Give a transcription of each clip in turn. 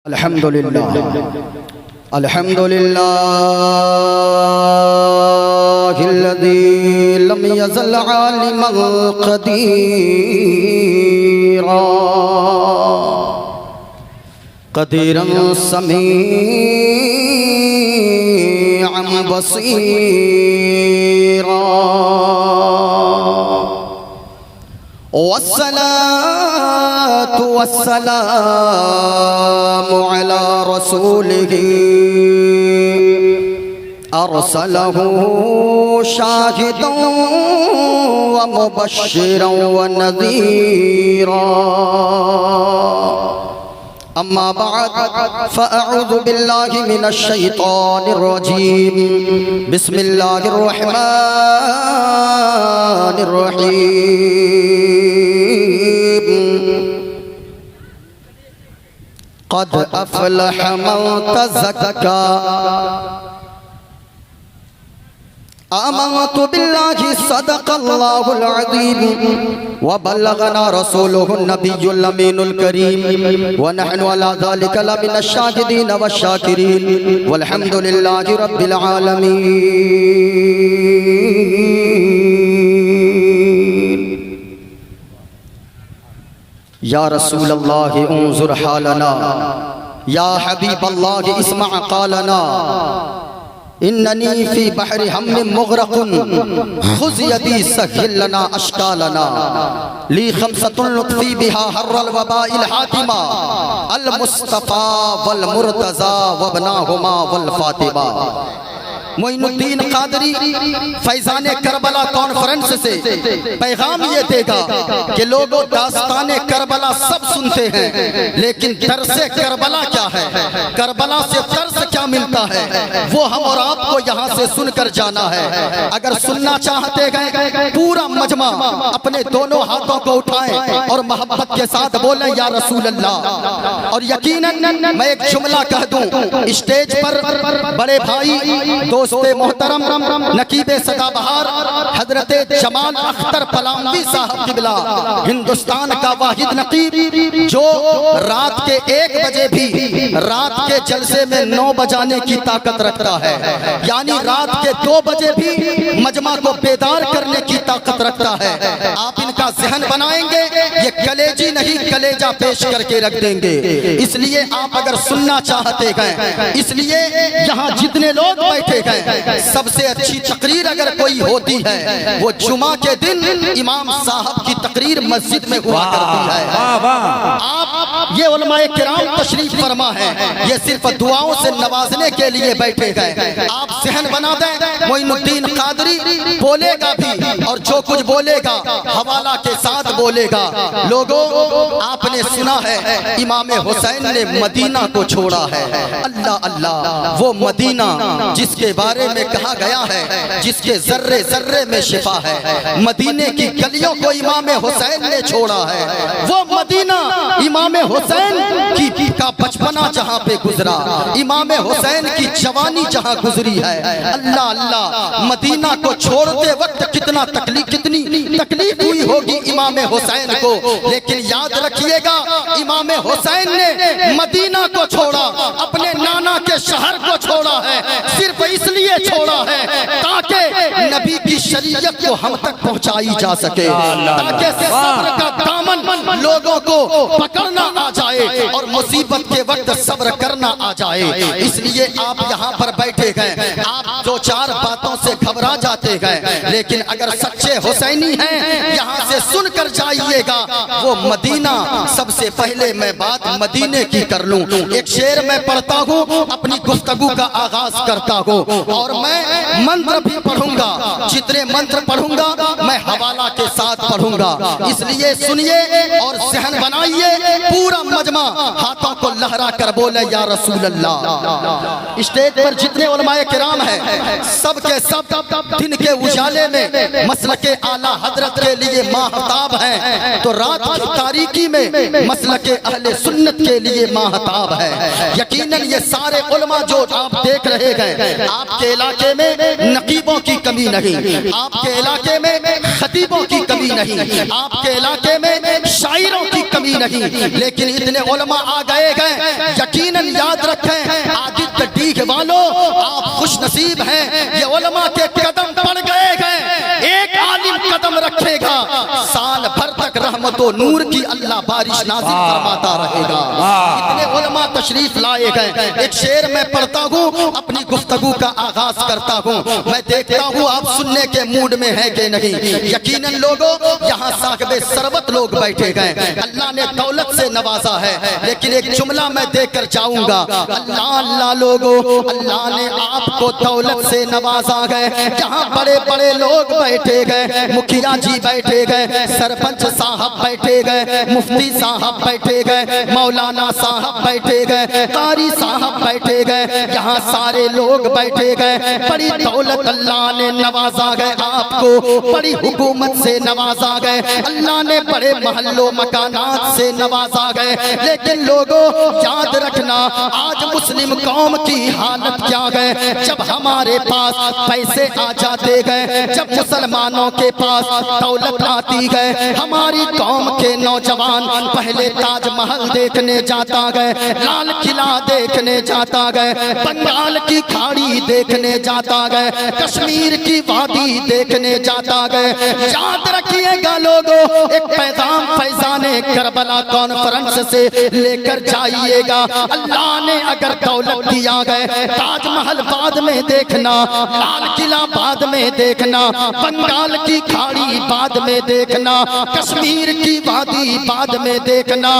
अल्हम्दुलिल्लाह अल्हम्दुलिल्लाहिल्लज़ी लम यज़ल आलिमल क़दीरा क़दीरन समीअन बसीरा वस्सलातु वस्सलामु अला रसूलिही अरसलहू शाहिदन व मुबश्शिरन व नज़ीरा। अम्मा बअद फ़अऊज़ु बिल्लाहि मिनश शैतानिर रजीम। बिस्मिल्लाहिर रहमानिर रहीम। क़द अफ़लह मन तज़क्का आमनतु बिल्लाहि सदक़ल्लाहुल अज़ीम व बल्लगना रसूलुहुन नबियुल अमीनुल करीम व नहनु अला ज़ालिका लमिनश शाहिदीन वश शाकिरीन वल्हम्दुलिल्लाहि रब्बिल आलमीन। या रसूल अल्लाह उन्ज़ुर हालना या हबीब अल्लाह इस्मा क़ालना इन्ननी फी बहरि हम्म मुग़रक़ुन खुज़ यदी सहिल लना अश्कालना ली खमसतुन लुत्फ़ी बिहा हर्रल वबाइल हातिमा अल मुस्तफ़ा वल मुर्तज़ा वबनाहुमा वल फातिमा। मोइनुद्दीन क़ादरी फैज़ाने करबला कॉन्फ्रेंस से पैगाम ये देगा कि लोगों दास्ताने करबला सब सुनते हैं, लेकिन दर्से करबला क्या है, करबला से दर्स क्या मिलता है, वो हम और आपको यहाँ से सुनकर जाना है। अगर सुनना चाहते हैं पूरा मजमा अपने दोनों हाथों को उठाएं और मोहब्बत के साथ बोलें या रसूल अल्लाह। और यकीनन मैं एक जुमला कह दूं, स्टेज पर बड़े भाई दोस्ते मोहतरम नकीबे सदाबहार हजरते जमाल अख्तर पलामवी साहब किबला, हिंदुस्तान का वाहिद नकीब जो रात के 1 बजे भी रात के जलसे में 9 बजाने की ताकत रखता है, यानी रात के 2 बजे भी मजमा को बेदार करने की ताकत रखता है। आप इनका जहन बनाएंगे, ये कलेजी नहीं कलेजा पेश करके रख देंगे। इसलिए आप अगर सुनना चाहते हैं, इसलिए यहाँ जितने लोग बैठे हैं सबसे अच्छी तकरीर अगर कोई होती है वो जुमा के दिन इमाम साहब की तकरीर मस्जिद में हुआ करती है। आप ये उलमाए किराम तशरीफ फरमा है, ये सिर्फ दुआओं से नवाजने के लिए बैठे गए। आप जहन बना दें, मोइनुद्दीन क़ादरी बोलेगा भी और जो कुछ बोलेगा हवाला के साथ बोलेगा। लोगों आपने सुना है इमाम हुसैन ने मदीना को छोड़ा है। अल्लाह अल्लाह, वो मदीना जिसके बारे में कहा गया है जिसके जर्रे जर्रे में शिफा है, मदीने की गलियों को इमाम हुसैन ने छोड़ा है। वो मदीना इमाम हुसैन की का बचपना जहाँ पे गुजरा, इमाम हुसैन की जवानी जहाँ गुजरी है। अल्लाह अल्लाह, मदीना को छोड़ते वक्त कितनी तकलीफ हुई होगी इमाम हुसैन को, लेकिन याद रखिएगा इमाम हुसैन ने मदीना को छोड़ा, अपने नाना के शहर को छोड़ा है, सिर्फ इसलिए छोड़ा है ताकि नबी की शरीयत को हम तक पहुंचाई जा सके, ताकि सब्र का दामन लोगों को पकड़ना आ जाए और मुसीबत के वक्त सब्र करना आ जाए। इसलिए आप यहाँ पर बैठे हैं, आप 2-4 बातों से घबरा जाते हैं, लेकिन अगर सच्चे हुसैनी हैं यहाँ से सुनकर जाइएगा। वो मदीना, सबसे पहले मैं बात मदीने की कर लूं। एक शेर मैं पढ़ता हूँ, अपनी गुफ्तगू का आगाज करता हूँ और मैं मंत्र भी पढ़ूंगा। जितने मंत्र पढ़ूंगा मैं हवाला के साथ पढ़ूंगा, इसलिए सुनिए और जहन बनाइए। पूरा मजमा हाथों को लहरा कर बोले या रसूल अल्लाह। स्टेज पर जितने उलमाए किराम हैं सब के सब दिन के उजाले में मसलके आला हजरत के लिए माहताब हैं, तो रात की तारीकी में मसलके अहले सुन्नत के लिए माहताब है। यकीनन ये सारे उलमा जो आप देख रहे हैं, आपके इलाके में नकीबों की कमी नहीं, आपके इलाके में खतीबों की कमी नहीं, आपके इलाके में शायरों की कमी नहीं, लेकिन इतने उलमा आ गए हैं यकीनन व नूर की अल्लाह बारिश नाज़िल फरमाता रहेगा। इतने उलमा तशरीफ लाए गए। एक शेर मैं पढ़ता हूँ, अपनी गुफ्तगू का आगाज करता हूँ। मैं देखता हूँ आप सुनने के मूड में है कि नहीं। यकीनन लोगों, यहाँ साहिबे सरबत लोग बैठे गए। अल्लाह ने दौलत से नवाजा है, लेकिन एक जुमला मैं देकर जाऊंगा। अल्लाह अल्लाह लोगों, अल्लाह ने आपको दौलत से नवाजा गए। जहाँ बड़े बड़े लोग बैठे गए, मुखिया जी बैठे गए, सरपंच साहब बैठे गए, मुफ्ती साहब बैठे गए, मौलाना साहब बैठे गए, कारी साहब बैठे गए, यहाँ सारे लोग बैठे गए। बड़ी दौलत अल्लाह ने नवाजा गए आपको, बड़ी हुकूमत से नवाजा गए अल्लाह ने, बड़े महल्लों मकानात से नवाजा गए। लेकिन लोगों याद रखना, आज मुस्लिम कौम की हालत क्या है। जब हमारे पास पैसे आ जाते गए, जब मुसलमानों के पास दौलत आती गए, हमारी कौम के नौजवान पहले ताजमहल देखने जाता गए, लाल किला देखने जाता गए, बंगाल की खाड़ी देखने जाता गए, कश्मीर की वादी देखने जाता गए। याद रखिएगा लोगों, एक पैगाम फैजाने करबला कॉन्फ्रेंस से लेकर जाइएगा। अल्लाह ने अगर दौलत दिया गए, ताजमहल बाद में देखना, लाल किला बाद में देखना, बंगाल की खाड़ी बाद में देखना, कश्मीर की वादी बाद में देखना,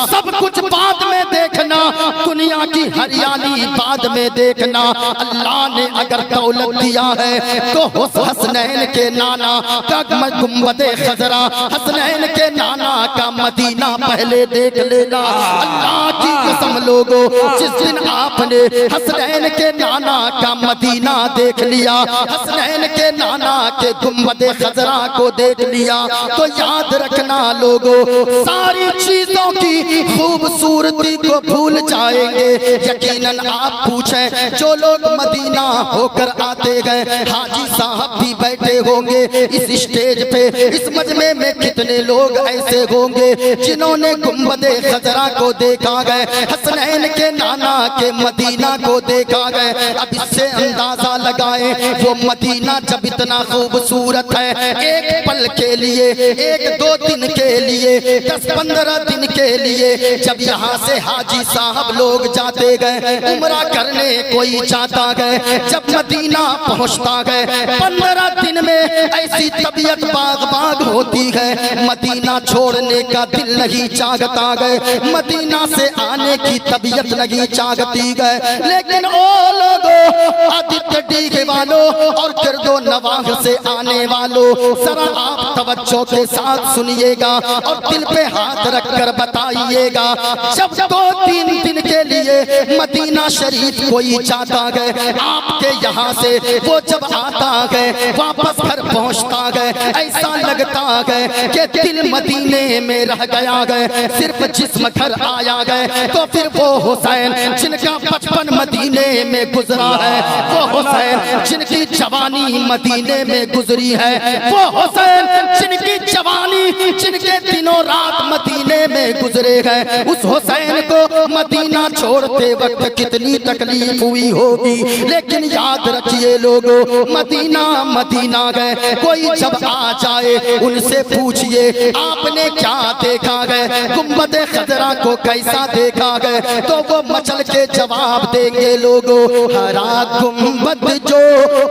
सब कुछ बाद में देखना, दुनिया की हरियाली बाद में देखना। अल्लाह ने अगर दौलत दिया है तो हसनैन के नाना का गुंबद खजरा, हसनैन के नाना का मदीना पहले देख लेना। अल्लाह की कसम लोगों, जिस दिन आपने हसनैन के नाना का मदीना देख लिया, हसनैन के नाना के गुंबद खजरा को देख लिया, तो याद रखना लोगों, सारी चीजों की खूबसूरती को भूल जाएंगे। यकीनन आप पूछें, जो लोग मदीना होकर आते गए, हाजी साहब भी बैठे होंगे इस स्टेज पे, इस मजमे में कितने लोग ऐसे होंगे जिन्होंने गुंबदे खजरा को देखा गए, हसनैन के नाना के मदीना को देखा गए। अब इससे अंदाजा लगाए वो मदीना जब इतना खूबसूरत है, एक पल के लिए, एक दो दिन के लिए, 10-15 दिन के लिए जब यहाँ से हाजी साहब लोग जाते गए, उम्रा करने कोई जाता गए, जब मदीना पहुँचता गए, 15 दिन में ऐसी तबीयत बाग बाग होती है, मदीना छोड़ने का दिल नहीं चाहता गए, मदीना से आने की तबीयत नहीं चाहती गए। लेकिन ओ लोगों, आदित्य डीगे वालों और किरदो नवाह से आने वालों, जरा आप तवज्जो के साथ सुनिएगा और दिल पे हाथ रखकर बताइएगा, जब 2-3 दिन के लिए मदीना शरीफ कोई जाता गए, आपके यहाँ से वो जब आता गए, वापस घर पहुँचता गए, ऐसा लगता गए कि दिल मदीने में रह गया गए, सिर्फ जिस्म घर आया गए। तो फिर वो हुसैन जिनका बचपन मदीने में गुजरा है, वो हुसैन जिनकी जवानी मदीने में गुजरी है, वो हुसैन जिनकी जवानी, जिनके दिनों रात मदीने में गुजरे गए, उस हुसैन को मदीना छोड़ते वक्त कितनी तकलीफ हुई होगी। लेकिन याद रखिए लोगों, मदीना मदीना गए, कोई जब आ जाए उनसे पूछिए आपने क्या देखा गए, गुंबद खजरा को कैसा देखा गए, तो वो मचल के जवाब देंगे लोगों, हरा गुंबद जो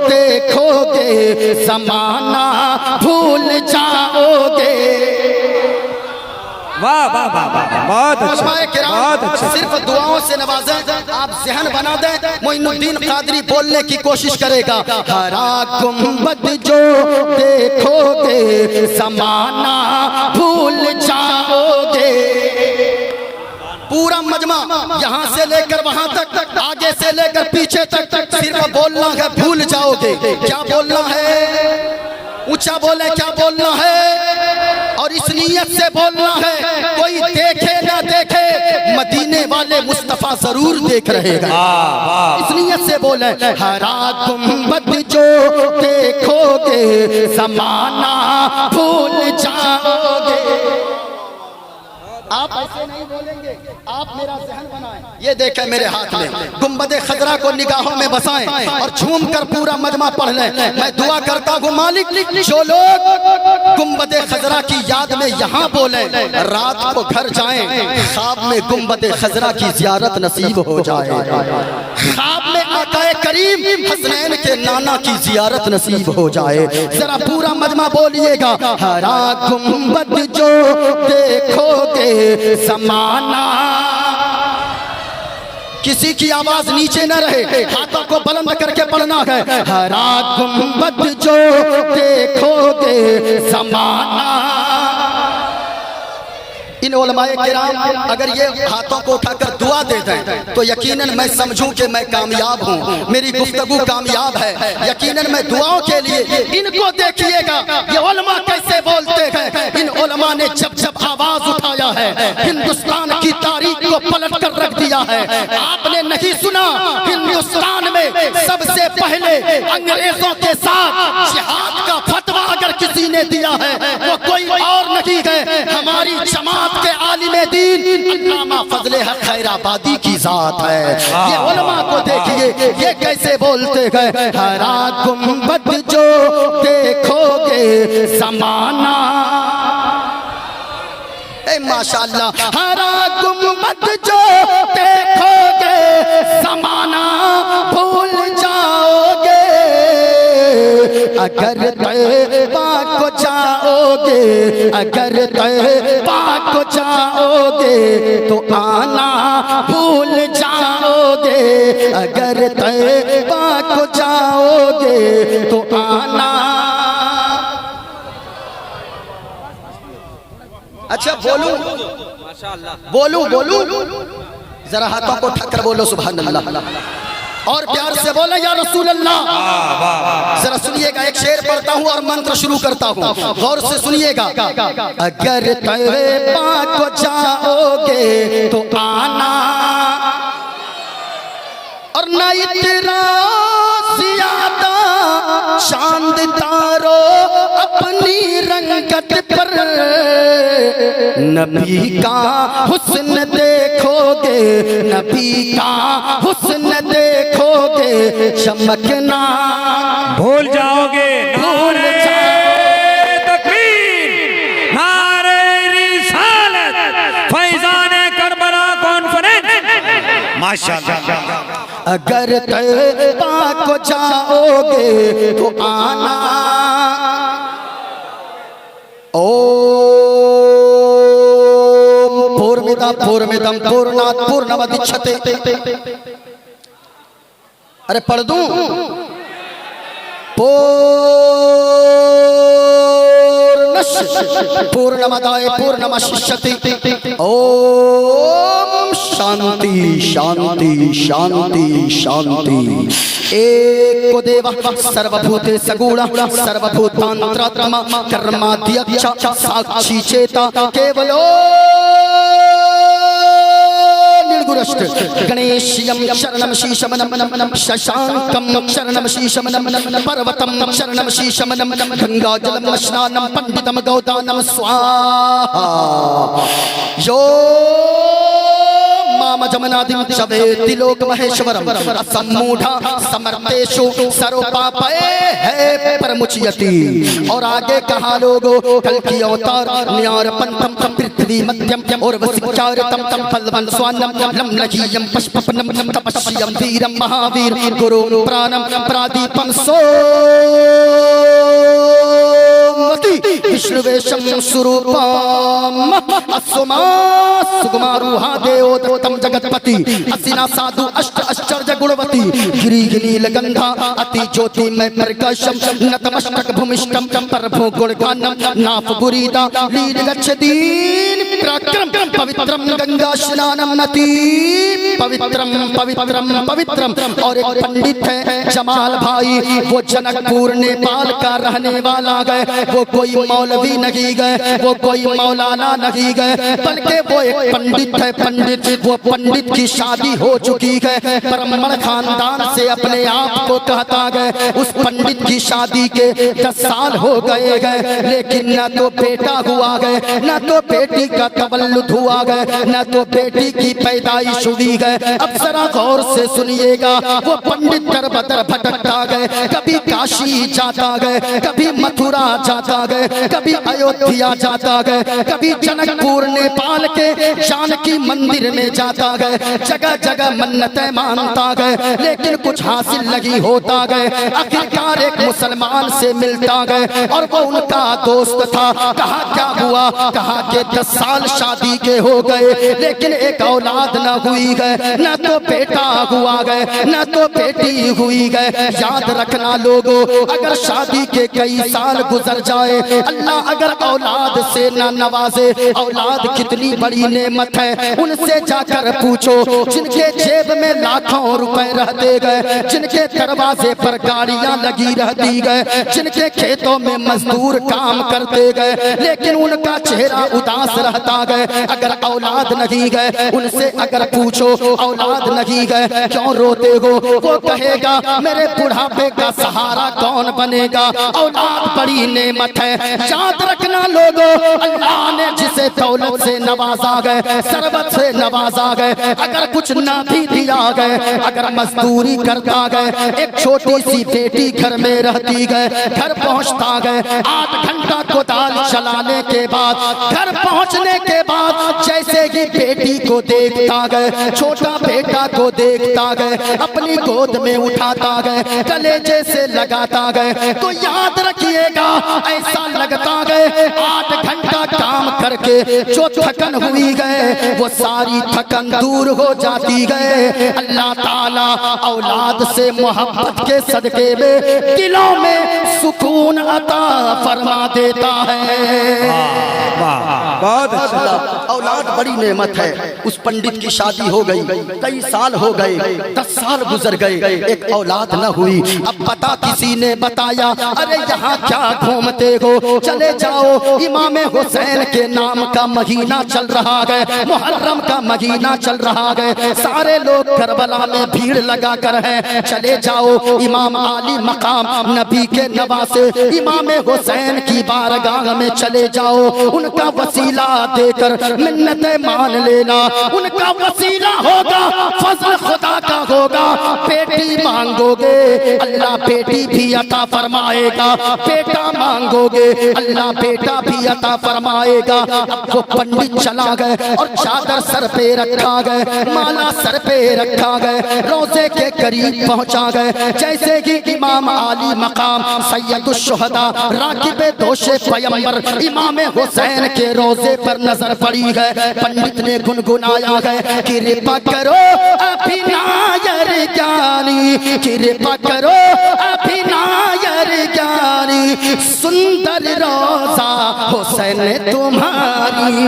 देखोगे समाना भूल जाओगे। वाह वाह वाह वाह, बहुत अच्छा। सिर्फ दुआओं से नवाजें, आप ज़हन बना दें, मोइनुद्दीन कादरी बोलने की कोशिश करेगा, हरा गुंबद जो देखोगे समाना भूल जाओगे। पूरा मजमा यहाँ से लेकर वहाँ तक, आगे से लेकर पीछे तक सिर्फ बोलना है भूल जाओगे। क्या बोलना है? ऊंचा बोले क्या बोलना है, और इस नीयत से बोलना है, कोई देखे ना देखे, मदीने वाले मुस्तफा जरूर देख रहेगा। इस नीयत से बोले, हरा गुंबद जो देखोगे समाना भूल जाओगे। आप ऐसे नहीं बोलेंगे, आप मेरा जहन बनाएं, ये देखें मेरे हाथ में गुंबदे खजरा को निगाहों में बसाएं और झूम कर पूरा मजमा पढ़ लें। मैं दुआ करता हूँ मालिक, जो लोग गुंबदे खजरा की याद में यहाँ बोले, रात को घर जाएं, ख्वाब में गुंबदे खजरा की जियारत नसीब हो जाए, ख्वाब में आकाए करीम हसनैन के नाना की जियारत नसीब हो जाए। जरा पूरा मजमा बोलिएगा। हरा गुंबद जो देखोगे समाना, किसी की आवाज नीचे न रहे, हाथों को बुलंद करके पढ़ना है। हरा गुंबद जो देखोगे समाना। इन उलमाए किराम अगर ये हाथों को उठाकर दुआ दे दें तो यकीनन मैं समझूं कि मैं कामयाब हूं, मेरी गुफ्तगू कामयाब है। यकीनन मैं दुआओं के लिए, इनको देखिएगा ये उलमा कैसे बोलते हैं। इन उलमा ने जब जब आवाज उठाया है, हिंदुस्तान की तारीख को पलट कर रख दिया है। आपने नहीं सुना हिंदुस्तान में सबसे पहले अंग्रेजों के साथ जिहाद का फतवा अगर किसी ने दिया है वो कोई और नहीं है, हमारी जमात के आलिमे दीन अल्लामा फजले हक खैराबादी की जात है। ये उलमा को देखिए ये कैसे बोलते हैं। हरा गुंबद जो देखोगे समाना, माशाअल्लाह, हरा गुंबद जो देखोगे समाना भूल जाओगे, अगर तैबा को जाओगे, अगर तैबा को जाओगे तो आना भूल जाओगे, अगर तैबा को जाओगे तो आना। अच्छा बोलूं, बोलूं बोलूं, जरा हाथों को उठाकर बोलो सुभान अल्लाह और प्यार से बोलो या रसूल अल्लाह। जरा सुनिएगा, एक शेर पढ़ता हूँ और मंत्र शुरू करता हूँ, गौर से सुनिएगा। अगर तैबा को जाओगे तो आना, और न इतना ज्यादा चांद तारो अपनी रंगत पर, नबी का हुस्न देखोगे, नबी का हुस्न देखोगे, चमकना भूल जाओगे। भूल जाओगे। तकबीर, नारे रिसालत, फैज़ाने करबला कॉन्फ्रेंस, माशाअल्लाह। अगर तैबा को जाओगे तो आना। ओम पूर्णमिदं पूर्णमिदं पूर्णात् पूर्णमुदच्यते। अरे पढ़ दूं? पूर्णमदाय पूर्णमशिष्यति। ओम शांति शांति शांति शांति। एक को देव सर्वभूते सगुण सर्वभूतांतरात्मा कर्माध्यक्ष साक्षी चेता केवलो निर्गुणश्च गणेश्यं शरणं शीशमनं शशांकं शरणं शीशमनं पर्वतं शरणं शीशमनं गंगाजलं स्नानं पंडितं गौदानं स्वाहा। यो मामजमनादिं चवेति लोक महेश्वरं सम्मूढ़ा समर्थेषु सर्वपापये है परमुच्यति। और आगे कहा लोगों, कल की अवतार न्यारपंतम तम पृथ्वी मध्यम और वसिचारतम तम फलवन स्वान्नम लम लघीयम पशपपनम तपस्यम वीरम महावीर गुरु प्राणम प्रादीपम विष्णुवेशम स्वरूपम असुमा सुकुमारूहा देवोत्तम जगतपति असिना साधु अष्ट आश्चर्य गुणवती गिरी लगंधा अति ज्योति में प्रकाशम नतमस्तक भूमिष्ठम प्रभु गुणगानम नाफ गुरीदा लील गच्छदीन प्रक्रम पवित्रम गंगा स्नानम नति पवित्रम पवित्रम पवित्रम। और एक पंडित है जमाल भाई, वो जनकपुर नेपाल का रहने वाला गए, वो कोई मौलवी नहीं गए, वो कोई मौलाना नहीं गए, बल्कि वो एक पंडित है। पंडित, वो पंडित की शादी हो चुकी है, ब्राह्मण खानदान से अपने आप को कहता गए। उस पंडित की शादी के 10 साल हो गए हैं, लेकिन न तो बेटा हुआ है न तो बेटी का तवल्लुद हुआ गए, न तो बेटी की पैदाइश हुई गए। अब जरा गौर से सुनिएगा, वो पंडित दर बदर भटकता गए, कभी काशी जाता गए, कभी मथुरा जाता गए, कभी अयोध्या जाता गए, कभी जनकपुर नेपाल के जानकी मंदिर में जाता गए, जगह जगह मन्नतें मानता गए, लेकिन कुछ हासिल नहीं होता गए। आखिरकार एक मुसलमान से मिलता गए और वो उनका दोस्त था। कहा क्या हुआ? कहा कि 10 साल शादी के हो गए, लेकिन एक औलाद न हुई गए, न तो बेटा हुआ गए, न तो बेटी हुई गए। याद रखना लोगों, अगर शादी के कई साल गुजर जाए, अल्लाह अगर औलाद से न नवाजे, औलाद कितनी बड़ी नेमत है। उनसे जाकर पूछो जिनके जेब में लाखों रुपए रहते गए, जिनके दरवाजे पर गाड़ियां लगी रहती गए, जिनके खेतों में मजदूर काम करते गए, लेकिन उनका चेहरा उदास रहता गए। अगर औलाद नहीं गए, उनसे अगर पूछो औलाद नहीं गए क्यों रोते हो, वो कहेगा मेरे बुढ़ापे का सहारा कौन बनेगा। औलाद बड़ी नेमत है। याद रखना लोगों, अल्लाह ने जिसे दौलत से नवाजा गए, सरबत से नवाजा गए, अगर कुछ ना भी दिया गए, अगर मजदूरी करता गए, एक छोटी सी बेटी घर में रहती गए, घर पहुंचता गए, 8 घंटा कोदाल चलाने के बाद, घर पहुंचने के बाद जैसे ही बेटी को देखता गए, छोटा बेटा को देखता गए, अपनी गोद में उठाता गए, कलेजे से लगाता गए, तो याद रखिएगा ऐसा लगता गए 8 घंटा काम करके जो थकन हुई गए, वो सारी थकन दूर हो जाती गए। अल्लाह ताला औलाद से मोहब्बत के सदके में दिलों में सुकून अता फरमा देता है। बहुत अच्छा। औलाद बड़ी नेमत है। उस पंडित की शादी हो गई, कई साल हो गए, 10 साल गुजर गए, एक औलाद न हुई। अब पता किसी ने बताया, अरे यहाँ क्या घूमते हो, चले जाओ, इमाम हुसैन के नाम का महीना चल रहा है, मुहर्रम का महीना चल रहा है, सारे लोग करबला में भीड़ लगा कर है, चले जाओ इमाम आली मकाम नबी के नवासे इमाम हुसैन की बारगाह में चले जाओ, उनका वसीला देकर मिन्नतें मान लेना। उनका वसीला होगा, फजल खुदा का होगा। बेटी मांगोगे, अल्लाह बेटी भी अता फरमाएगा, बेटा मांगोगे, अल्लाह बेटा भी अता फरमाएगा। अब वो पंडित चला गए और चादर सर पे रखा गए, माला सर पे रखा गए, रोजे के करीब पहुंचा गए। जैसे कि इमाम आली मकाम सैयदुश शुहदा राकिबे दोशे पैगंबर इमाम हुसैन के रोजे पर नजर पड़ी गए, पंडित ने गुनगुनाया गए, कृपा करो अभिनायर ज्ञानी, कृपा करो अभिनायर ज्ञानी, सुंदर रोजा हुसैन तुम्हारी।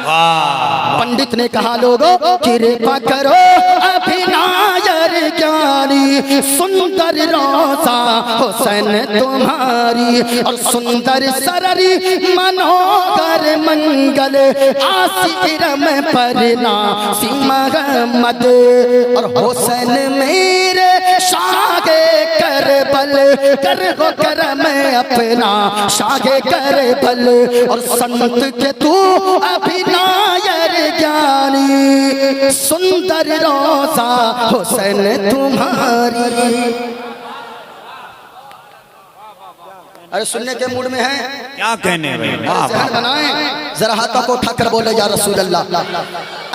पंडित ने कहा लोगों कृपा करो अभिनायर ज्ञानी, सुंदर रोजा हुसैन तुम्हारी, और सुंदर सररी मनोहर मंगल आसिरम परना सी महमद, और हुसैन मेरे शागे करबल कर हो करम अपना शागे करबल, और संत के तू अभिनायर ज्ञानी, सुंदर रोजा हुसैन तुम्हारी। अरे सुनने के मूड में है, क्या कहने भाई, जहन बनाएं, जरा हाथों को उठाकर बोले या रसूल अल्लाह।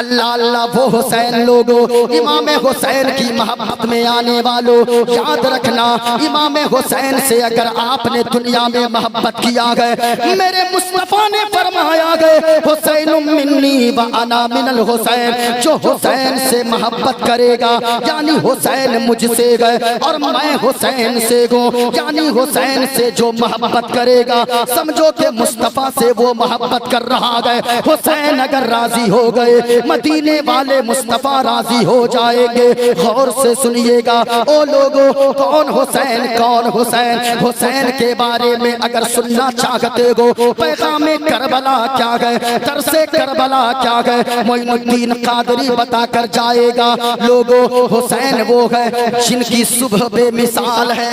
अल्लाह अल्लाह वो हुसैन लोगों, इमाम हुसैन की मोहब्बत में आने वालों, याद रखना इमाम हुसैन से अगर आपने दुनिया में मोहब्बत किया गए, मेरे मुस्तफा ने फरमाया गए हुसैन मिन्नी व अना मिनल हुसैन, जो हुसैन से मोहब्बत करेगा यानी हुसैन मुझसे गए और मैं हुसैन से गो, यानी हुसैन से जो मोहब्बत करेगा समझो कि मुस्तफा से वो मोहब्बत कर रहा है। हुसैन अगर राजी हो गए, मदीने वाले मुस्तफा राजी हो जाएंगे। गौर से सुनिएगा ओ लोगों, कौन हुसैन, कौन हुसैन, हुसैन के बारे में अगर सुनना चाहते हो, पैगामे करबला क्या गए, तरसे करबला क्या गए, मोइनुद्दीन कादरी बता कर जाएगा। लोगों हुसैन वो है जिनकी सुबह बेमिसाल है,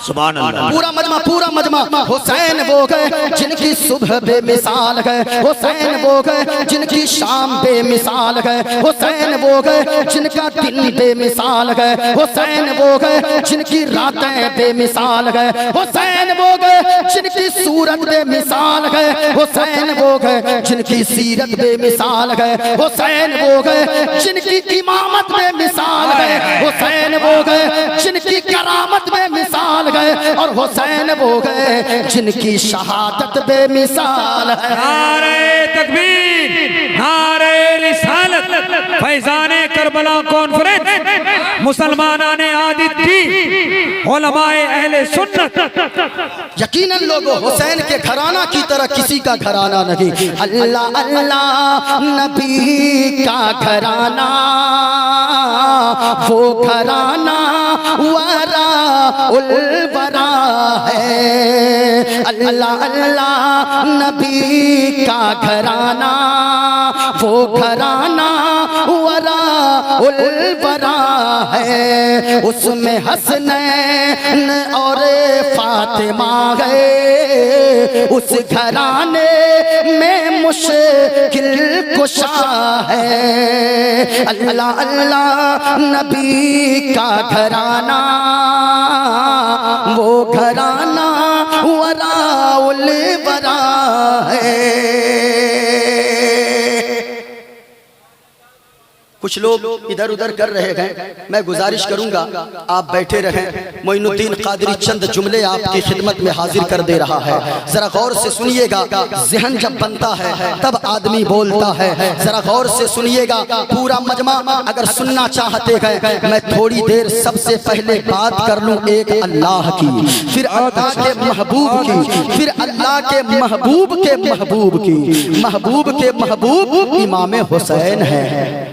सुभान अल्लाह। पूरा मजमा हुसैन वो गए जिनकी सुबह बेमिसाल है, हुसैन वो गए जिनकी शाम बेमिसाल है, हुसैन वो गए जिनका दिन बेमिसाल है, हुसैन वो गए जिनकी रातें बेमिसाल है, हुसैन वो गए जिनकी सूरत बेमिसाल है, हुसैन वो गए जिनकी सीरत बेमिसाल है, हुसैन वो गए जिनकी इमामत बेमिसाल है, हुसैन वो गए जिनकी करामत बेमिसाल है, और हुसैन वो गए जिनकी शहादत बेमिसाल है। नारे तकबीर, नारे रिसालत, फैजाने करबला कॉन्फ्रेंस, मुसलमानाने आदित्य, उलमाए अहले सुन्नत। यकीनन लोगों, हुसैन के घराना की तरह किसी का घराना नहीं। अल्लाह अल्लाह नबी का घराना, वो घराना वरा उल वरा है। अल्लाह अल्लाह नबी का घराना, वो घराना वरा उल वरा है। उसमें हसनैन और फातिमा है, उस घराने में मुश्किल कुशा है। अल्लाह अल्लाह नबी का घराना, वो घराना वराउल वरा है। कुछ लोग इधर उधर कर रहे हैं, मैं गुजारिश करूंगा आप बैठे रहें। मोइनुद्दीन कादरी चंद जुमले आपकी खिदमत में हाजिर कर दे रहा है, जरा गौर से सुनिएगा। ज़हन जब बनता है तब आदमी बोलता है, जरा गौर से सुनिएगा। पूरा मजमा अगर सुनना चाहते हैं, मैं थोड़ी देर सबसे पहले बात कर लूं एक अल्लाह की, फिर अल्लाह के महबूब की, फिर अल्लाह के महबूब के महबूब की। महबूब के महबूब इमाम हुसैन है।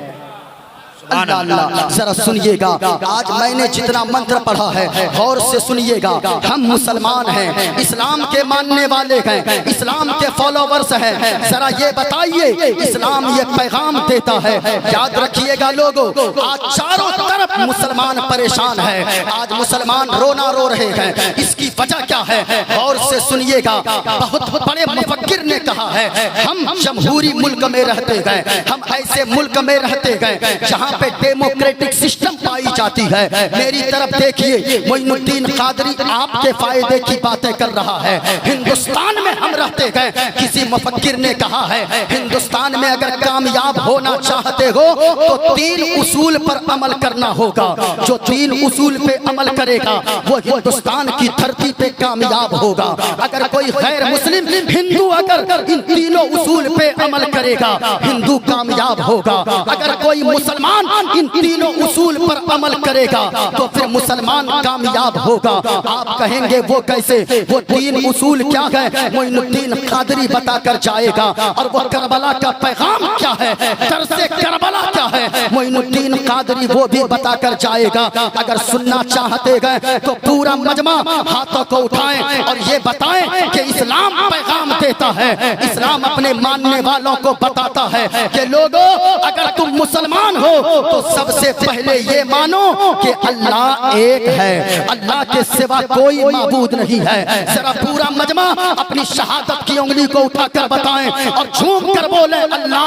अल्लाह, जरा सुनिएगा। आज मैंने जितना मंत्र पढ़ा है गौर से सुनिएगा। हम मुसलमान हैं, इस्लाम के मानने वाले हैं, इस्लाम के फॉलोवर्स हैं। जरा ये बताइए, इस्लाम ये पैगाम देता है, याद रखिएगा लोगों, आज चारों तरफ मुसलमान परेशान है। आज मुसलमान रोना रो रहे हैं, इसकी वजह क्या है? गौर से सुनिएगा। बहुत बड़े मुफक्किर ने कहा है, हम जमहूरी मुल्क में रहते हैं, हम ऐसे मुल्क में रहते हैं जहाँ पे डेमोक्रेटिक सिस्टम पाई जाती है। मेरी तरफ देखिए, मोइनुद्दीन कादरी आपके फायदे की बातें कर रहा है। हिंदुस्तान में हम रहते हैं, किसी मुफक्किर ने कहा है, हिंदुस्तान में अगर कामयाब होना चाहते हो तो 3 उसूल पर अमल करना होगा। जो 3 उसूल पे अमल करेगा वो हिंदुस्तान की धरती पे कामयाब होगा। अगर कोई गैर मुस्लिम हिंदू अगर इन 3 उसूल पे अमल करेगा, हिंदू कामयाब होगा। अगर कोई मुसलमान इन 3 उसूल पर अमल करेगा तो फिर मुसलमान कामयाब होगा। आप कहेंगे वो कैसे? वो 3 उसूल क्या है? मोइनुद्दीन कादरी बताकर जाएगा। और वो करबला का पैगाम क्या है, दर्से करबला क्या है, मोइनुद्दीन कादरी वो भी बताकर जाएगा। अगर सुनना चाहते हैं तो पूरा मजमा हाथों को उठाएं और ये बताएं कि इस्लाम पैगाम देता है, इस्लाम अपने मानने वालों को बताता है कि लोगों, अगर तुम मुसलमान हो तो सबसे पहले ये मानो कि अल्लाह एक है, अल्लाह के सिवा कोई माबूद नहीं है। जरा पूरा मजमा अपनी शहादत की उंगली को उठाकर बताएं और झूम कर बोले अल्लाह।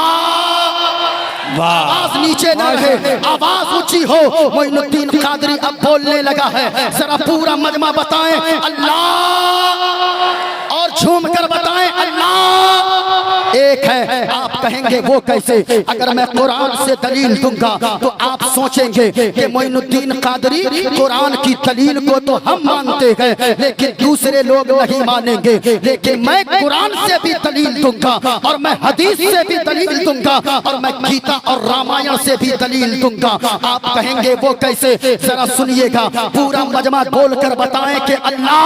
आवाज नीचे ना रहे, आवाज ऊंची हो। मोइनुद्दीन कादरी अब बोलने लगा है, जरा पूरा मजमा बताएं अल्लाह, और झूम कर बताएं अल्लाह एक है। आप कहेंगे वो कैसे? अगर मैं कुरान से दलील दूंगा तो आप सोचेंगे कि मोइनुद्दीन कादरी कुरान की दलील को तो हम मानते हैं लेकिन दूसरे लोग नहीं मानेंगे। लेकिन मैं कुरान से भी दलील दूंगा और मैं हदीस से भी दलील दूंगा और मैं गीता और रामायण से भी दलील दूंगा। आप कहेंगे वो कैसे? जरा सुनिएगा, पूरा मजमा बोलकर बताएं कि अल्लाह,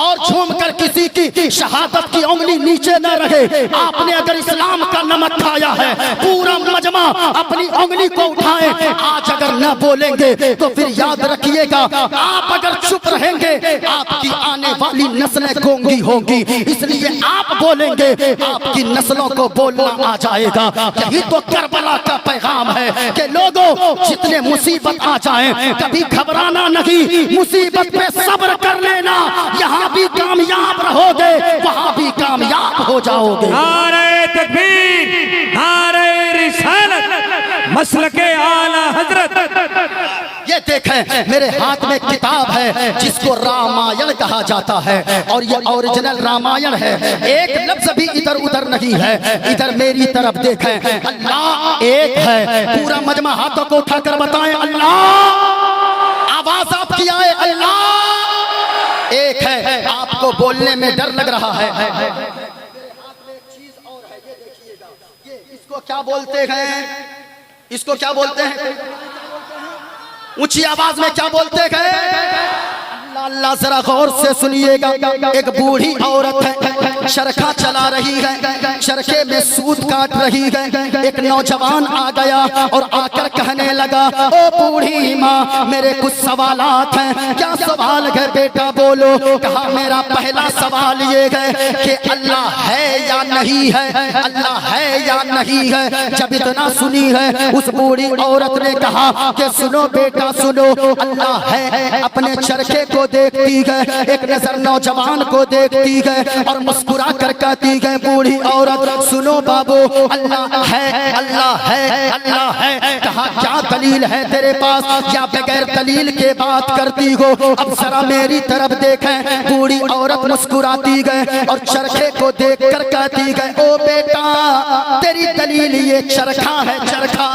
और झूम कर किसी की शहादत की उंगली नीचे न रहे। आपने अगर इस्लाम का नमक खाया है, पूरा मजमा अपनी उंगली को उठाएं। आज अगर न बोलेंगे तो फिर याद रखिएगा, आप अगर चुप रहेंगे आपकी आने वाली नस्लें गोंगी होंगी। इसलिए आप बोलेंगे आपकी नस्लों को बोलना आ जाएगा। यही तो करबला का पैगाम है कि लोगों जितने मुसीबत आ जाए कभी घबराना नहीं, मुसीबत पे सब्र कर लेना, यहाँ भी कामयाब रहोगे वहाँ भी कामयाब हो जाओगे। नारे तकबीर, नारे रिसालत, मसलके आला हजरत। ये देखें मेरे हाथ में किताब है जिसको रामायण कहा जाता है और ये ओरिजिनल रामायण है। एक लफ्ज भी इधर उधर नहीं है। इधर मेरी तरफ देखें, अल्लाह एक है। पूरा मजमा हाथों को उठाकर बताएं अल्लाह। आवाज आपकी आए, अल्लाह एक है। आपको बोलने में डर लग रहा है। इसको क्या बोलते हैं? इसको क्या बोलते हैं? ऊंची आवाज में क्या बोलते हैं? अल्लाह जरा गौर से सुनिएगा। एक बूढ़ी औरत है, चरखा चला रही है, चरखे में सूत काट रही है। एक नौजवान आ गया और आकर कहने लगा, ओ बूढ़ी माँ मेरे कुछ सवालात हैं। क्या सवाल है बेटा बोलो। कहा मेरा पहला सवाल ये है कि अल्लाह है या नहीं है, अल्लाह है या नहीं है। जब इतना सुनी है उस बूढ़ी औरत ने कहा कि सुनो बेटा सुनो, अल्लाह है। अपने चरखे को देखती है, एक नजर नौजवान को देखती है और मुस्कुरा कर कहती है बूढ़ी औरत सुनो बाबू, अल्लाह है, अल्लाह है, अल्लाह है। कहा क्या दलील है तेरे पास या बगैर दलील के बात करती हो? अब जरा मेरी तरफ देखें। बूढ़ी औरत मुस्कुराती है और चरखे को देख कर कहती है ओ बेटा तेरी दलील ये चरखा है, चरखा।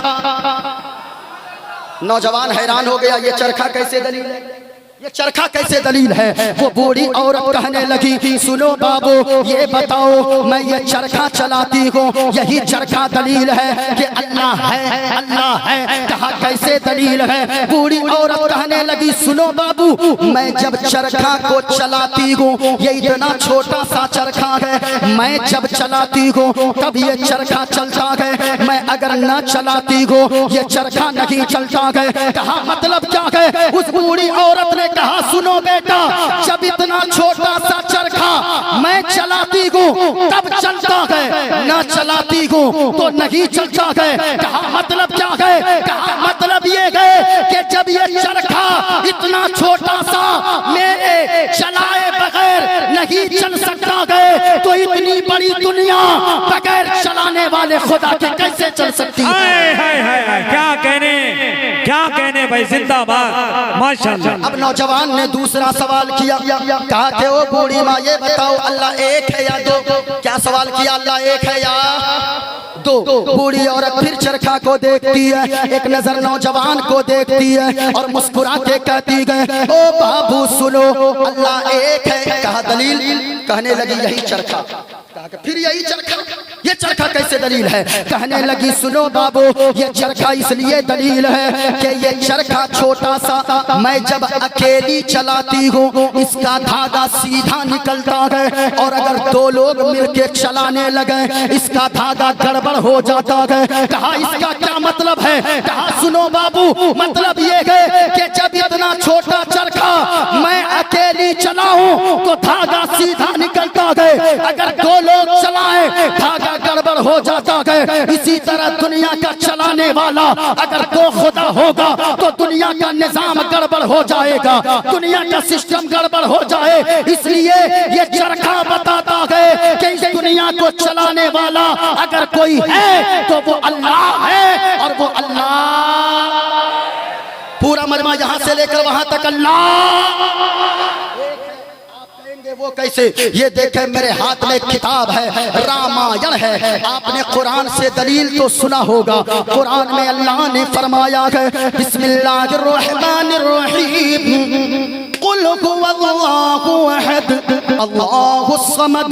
नौजवान हैरान हो गया, ये चरखा कैसे दलील है, ये चरखा कैसे दलील है? वो बूढ़ी औरत कहने लगी सुनो बाबू ये बताओ, मैं ये चरखा चलाती हूँ, यही चरखा दलील है कि अल्लाह है, अल्लाह है। कहा कैसे दलील है? बूढ़ी औरत कहने लगी सुनो बाबू मैं जब चरखा को चलाती हूँ, ये इतना छोटा सा चरखा है, मैं जब चलाती हूँ तब ये चरखा चलता है, मैं अगर न चलाती हूँ ये चरखा नहीं चलता है। कहा मतलब क्या है? उस बूढ़ी औरत ने कहा सुनो बेटा जब इतना छोटा सा चरखा मैं चलाती हूँ तब चलता है, न चलाती हूँ तो नहीं चलता है। कहा मतलब क्या है? कहा मतलब ये है कि जब ये चरखा इतना छोटा सा मेरे चलाए बगैर नहीं चल सकता है तो इतनी बड़ी दुनिया बगैर चलाने वाले खुदा के कैसे चल सकती है? क्या कहने भाई, जिंदाबाद माशाअल्लाह। अब नौजवान ने दूसरा सवाल किया, कहा कि ओ बूढ़ी माँ ये बताओ अल्लाह एक है या दो? क्या सवाल किया? अल्लाह एक है या दो? बूढ़ी औरत फिर चरखा को देखती है, एक नजर नौजवान को देखती है और मुस्कुरा के कहती है ओ बाबू सुनो अल्लाह एक है। कहा दलील? कहने लगी यही चरखा। फिर यही चरखा, ये चरखा कैसे दलील है? कहने लगी सुनो बाबू ये चरखा इसलिए दलील है कि ये चरखा छोटा सा मैं जब अकेली चलाती हूँ इसका धागा सीधा निकलता है और अगर दो लोग मिलके चलाने लगे इसका धागा गड़बड़ हो जाता है। कहा इसका क्या मतलब है? कहा सुनो बाबू मतलब ये है कि जब इतना छोटा चरखा मैं अकेली चलाऊं तो धागा सीधा निकलता है, अगर दो लोग चलाएं धागा गड़बड़ हो जाता है। इसी तरह दुनिया का चलाने वाला अगर दो खुदा होगा तो दुनिया का निजाम गड़बड़ हो जाएगा, दुनिया का सिस्टम गड़बड़ हो जाए। इसलिए ये चरखा बताता है कि इस दुनिया को चलाने वाला अगर कोई है तो वो अल्लाह है और वो अल्लाह पूरा मजमा यहाँ से लेकर वहां तक अल्लाह वो कैसे? ये देखे मेरे हाथ में किताब है, रामायण है। आपने कुरान से दलील तो सुना होगा। कुरान में अल्लाह ने फरमाया है बिस्मिल्लाहिर्रहमानिर्रहीम कुल हुवल्लाहु अहद अल्लाहुस समद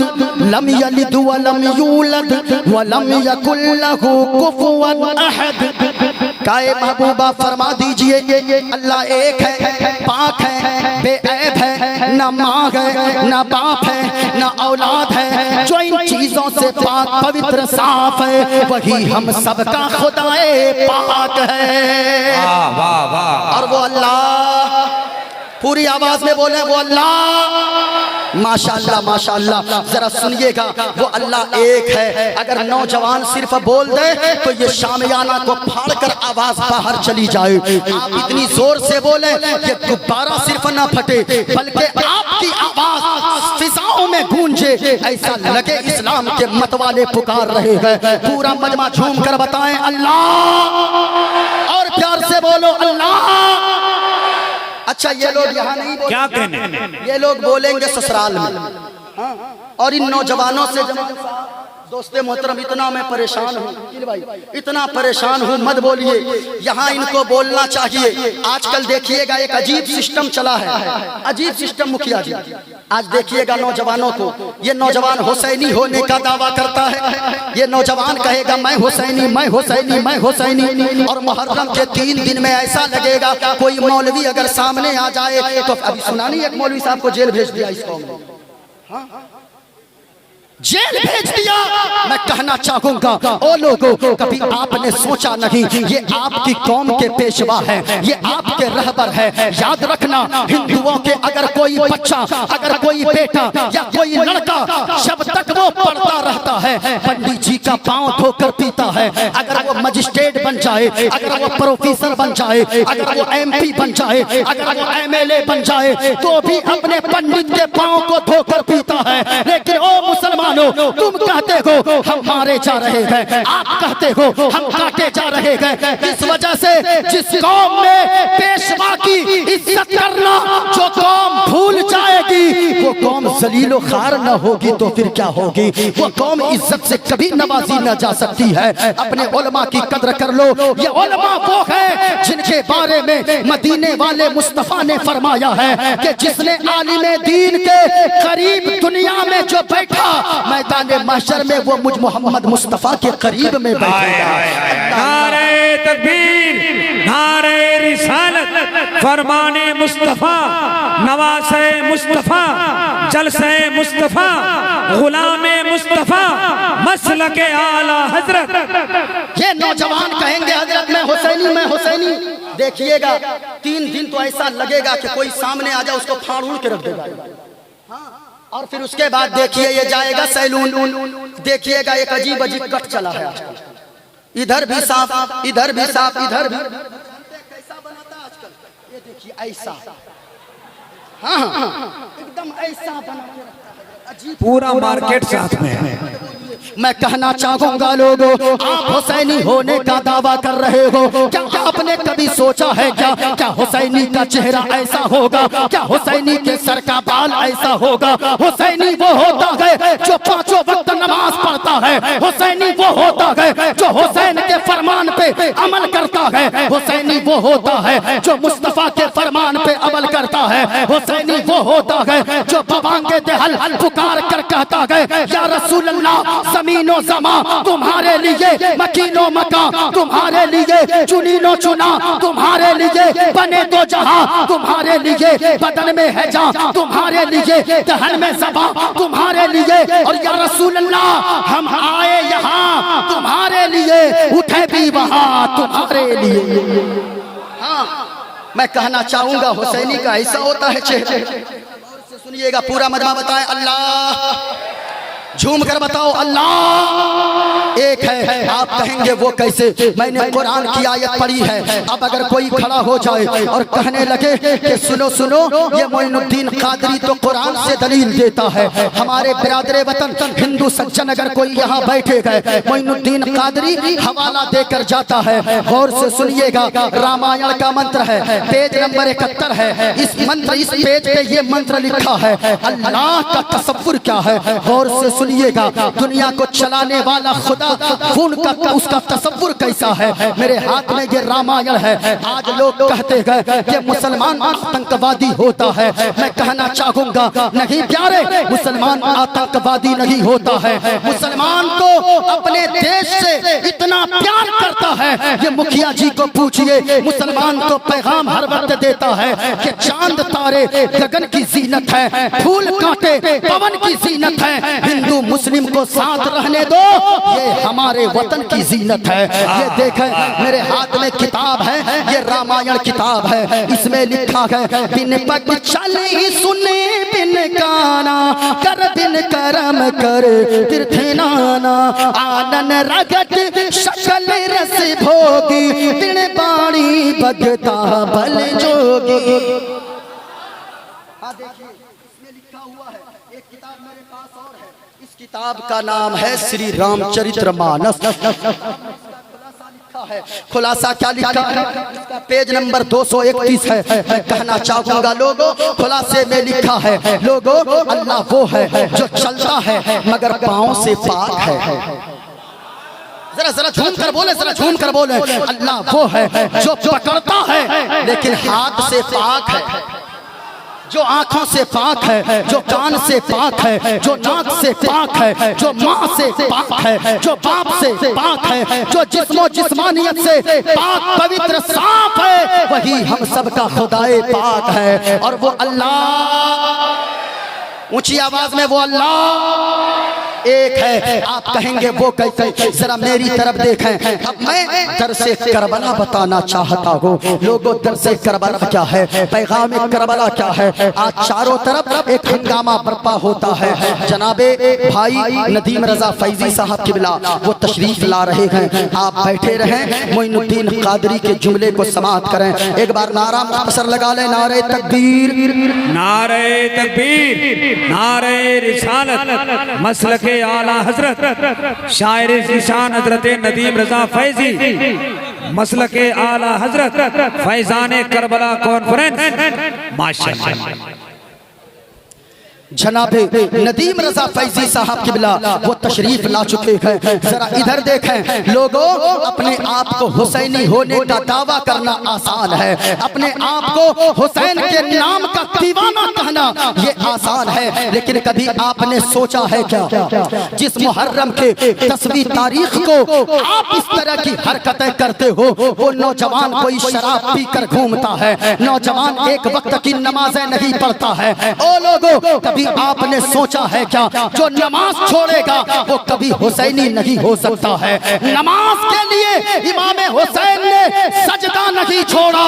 लम यलिद व लम यूलद व लम यकुल लहू कुफुवन अहद। काए महबूबा फरमा दीजिए अल्लाह एक है, पाक है, बेऐब है, न माँ है न बाप है न औलाद है, जो इन चीजों से पाक पवित्र साफ है वही हम सबका खुदाए पाक है। वाह वाह। और वो अल्लाह पूरी आवाज में बोले वो अल्लाह माशाअल्लाह माशाअल्लाह। जरा सुनिएगा, वो अल्लाह एक है। अगर नौजवान सिर्फ बोल दे तो ये शामियाना को फाड़कर आवाज बाहर चली जाए। आप इतनी जोर से बोले कि गुब्बारा सिर्फ ना फटे बल्कि आपकी आवाज फिजाओं में गूंजे, ऐसा लगे इस्लाम के मतवाले पुकार रहे हैं। पूरा मजमा झूम कर बताएं अल्लाह, और प्यार से बोलो अल्लाह। अच्छा, ये लोग यहाँ नहीं बोलेंगे, क्या कहने, ये लोग बोलेंगे ससुराल में। हाँ? और इन नौजवानों से दोस्ते मोहतरम, इतना मैं परेशान हूँ भाई, इतना परेशान हूँ, मत बोलिए। यहाँ इनको बोलना चाहिए। आजकल देखिएगा एक अजीब सिस्टम चला है, अजीब सिस्टम मुखिया जी। आज देखिएगा नौजवानों को, ये नौजवान हुसैनी होने का दावा करता है। ये नौजवान कहेगा मैं हुसैनी, मैं हुसैनी, मैं हुसैनी। और मुहर्रम के 3 दिन में ऐसा लगेगा कोई मौलवी अगर सामने आ जाए तो, अभी सुना नहीं, एक मौलवी साहब को जेल भेज दिया इस कौम ने, जेल भेज दिया। मैं कहना चाहूंगा ओ लोगों, कभी आपने सोचा नहीं ये आपकी कौम के पेशवा है, ये आपके रहबर है। याद रखना, हिंदुओं के अगर कोई बच्चा, अगर कोई बेटा या कोई लड़का जब तक वो पढ़ता रहता है, पंडित जी का पांव धोकर पीता है, अगर वो मजिस्ट्रेट बन जाए, अगर वो प्रोफेसर बन जाए, अगर वो MP बन जाए, अगर वो MLA बन जाए, तो भी अपने पंडित के पांव को धोकर पीता है। लेकिन ओ मुसलमान, तुम कहते हो हम मारे जा रहे हैं, आप कहते हो हम काटे जा रहे हैं। इस वजह से जिस कौम में पेशवा की इज्जत करना जो कौम भूल जाएगी, वो कौम जलीलो खार न होगी तो फिर क्या होगी? वो कौम इज्जत से कभी नवाजी न जा सकती है। अपने उलमा की कद्र कर लो। ये उलमा वो है जिनके बारे में मदीने वाले मुस्तफा ने फरमाया है कि जिसने आलिम दीन के करीब दुनिया में जो बैठा, मैदान महशर में वो मुझ मोहम्मद मुस्तफा के करीब में बैठेगा। नारे तकबीर, नारे रिसालत, फरमाने मुस्तफा, नवासे मुस्तफा, जलसे मुस्तफा, गुलामे मुस्तफा, मसलके आला हजरत। ये नौजवान कहेंगे हजरत मैं हुसैनी, मैं हुसैनी। देखिएगा 3 दिन तो ऐसा लगेगा कि कोई सामने आ जाए उसको फाड़ उड़ के रख देगा। और फिर उसके बाद देखिए ये जाएगा सैलून, देखिएगा एक अजीब अजीब कट चला है आजकल। इधर भी सांप, इधर भी सांप, इधर भी। कैसा बनाता है आजकल, ये देखिए ऐसा, हाँ एकदम ऐसा बना के रखता है, अजीब। पूरा मार्केट साथ में है। मैं कहना चाहूंगा लोगों, आप हुसैनी होने का दावा कर रहे हो, क्या आपने कभी सोचा है क्या हुसैनी का चेहरा ऐसा होगा? क्या हुसैनी के सर का बाल ऐसा होगा? हुसैनी वो होता है जो 5 वक्त नमाज पढ़ता है। हुसैनी वो होता है जो हुसैन के फरमान पे अमल करता है। हुसैनी वो होता है जो मुस्तफा के फरमान पे अमल करता है। हुसैनी वो होता है जो बबांगे देहल पुकार कर कहता है या रसूल अल्लाह, ज़मीनो ज़मा तुम्हारे लिए, मकीनो मका तुम्हारे लिए, चुनीनो चुना तुम्हारे लिए, बने दो जहां तुम्हारे लिए, बदन में है जान तुम्हारे लिए, दहन में ज़बा तुम्हारे लिए। और या रसूल अल्लाह, हम आए यहाँ तुम्हारे लिए, उठे भी वहाँ तुम्हारे लिए। हाँ, मैं कहना चाहूंगा हुसैनी का ऐसा होता है चेहरे। सुनिएगा पूरा मजमा बताए अल्लाह, झूम कर बताओ अल्लाह एक है। आप कहेंगे वो कैसे? मैंने कुरान की आयत पढ़ी है। अब अगर कोई खड़ा हो जाए और कहने लगे कि सुनो सुनो, ये मोइनुद्दीन कादरी तो कुरान से दलील देता है। हमारे बिरादरे वतन हिंदू सज्जन अगर कोई यहाँ बैठे गए, मोइनुद्दीन कादरी हवाला देकर जाता है। गौर से सुनिएगा, रामायण का मंत्र है, पेज नंबर 71 है। इस पेज पे ये मंत्र लिखा है। अल्लाह का तसव्वुर क्या है? गौर से सुनिएगा, दुनिया को चलाने वाला खुदा उनका उसका तसव्वुर कैसा है? मेरे हाथ में ये रामायण है। आज लोग कहते हैं कि मुसलमान आतंकवादी होता है। मैं कहना चाहूंगा नहीं प्यारे, मुसलमान आतंकवादी नहीं होता है। मुसलमान को अपने देश से इतना प्यार करता है, ये मुखिया जी को पूछिए। मुसलमान को पैगाम हर वक्त देता है कि चांद तारे गगन की जीनत है, फूल कांटे पवन की जीनत है, हिंदू मुस्लिम को साथ रहने दो, ये हमारे वतन की जीनत है। ये देखें मेरे हाथ में किताब है, ये रामायण किताब है। इसमें लिखा है बिन पग चले सुने बिन काना कर बिन करम कर तीर्थ नाना आनन रगत शकल रस भोगी दिन बाणी भगता बल जोगी। हाँ देखिए इसमें लिखा हुआ है, एक किताब मेरे पास और है, इस किताब का नाम है श्री रामचरितमानस। खुलासा क्या लिखा है, पेज नंबर 231 है। मैं कहना चाहूंगा लोगों, खुलासे में लिखा है लोगों, अल्लाह वो है जो चलता है मगर पाँव से पाक है। जरा जरा झूम कर बोले, जरा झूम कर बोले, अल्लाह वो है जो पकड़ता है लेकिन हाथ से पाक है, जो आंखों से पाक है, जो कान से पाक है, जो नाक से पाक है, जो माँ से पाक है, जो बाप से पाक है, जो जिस्मो जिस्मानियत से पाक पवित्र साफ है, वही हम सबका खुदाए पाक है। और वो अल्लाह, ऊंची आवाज में वो अल्लाह एक है। आप कहेंगे वो कैसे, जरा मेरी तरफ देखें। अब मैं दर से करबला बताना चाहता हूँ लोगों। दर से करबला क्या है, पैगाम करबला क्या है। आज चारों तरफ एक हंगामा बर्पा होता है। जनाबे भाई नदीम रजा फैजी साहब किबला वो तशरीफ ला रहे हैं, आप बैठे रहें, मोइनुद्दीन कादरी के जुमले को समाप्त करें। एक बार नारा मुख्तसर लगा लें, नारे तकबीर, नारे तकबीर, नारे रिसालत, मसलक आला हजरत शायर ज़ीशान हजरत नदीम रजा फैजी, मसलक आला हजरत फैजान करबला कॉन्फ्रेंस। माशाअल्लाह जनाबे नदीम रजा फैजी साहब किबला वो तशरीफ ला चुके हैं। जरा इधर देखें लोगों, अपने आप को हुसैनी होने का दावा करना आसान है, अपने आप को हुसैन के नाम का दीवाना कहना ये आसान है, लेकिन कभी आपने सोचा है क्या, जिस मुहर्रम के 10वीं तारीख को आप इस तरह की हरकतें करते हो, वो नौजवान कोई शराब पीकर घूमता है, नौजवान एक वक्त की नमाजें नहीं पढ़ता है। ओ लोगों, कभी आपने सोचा है क्या, जो नमाज छोड़ेगा वो कभी हुसैनी नहीं हो सकता है। नमाज के लिए इमाम हुसैन ने सजदा नहीं छोड़ा,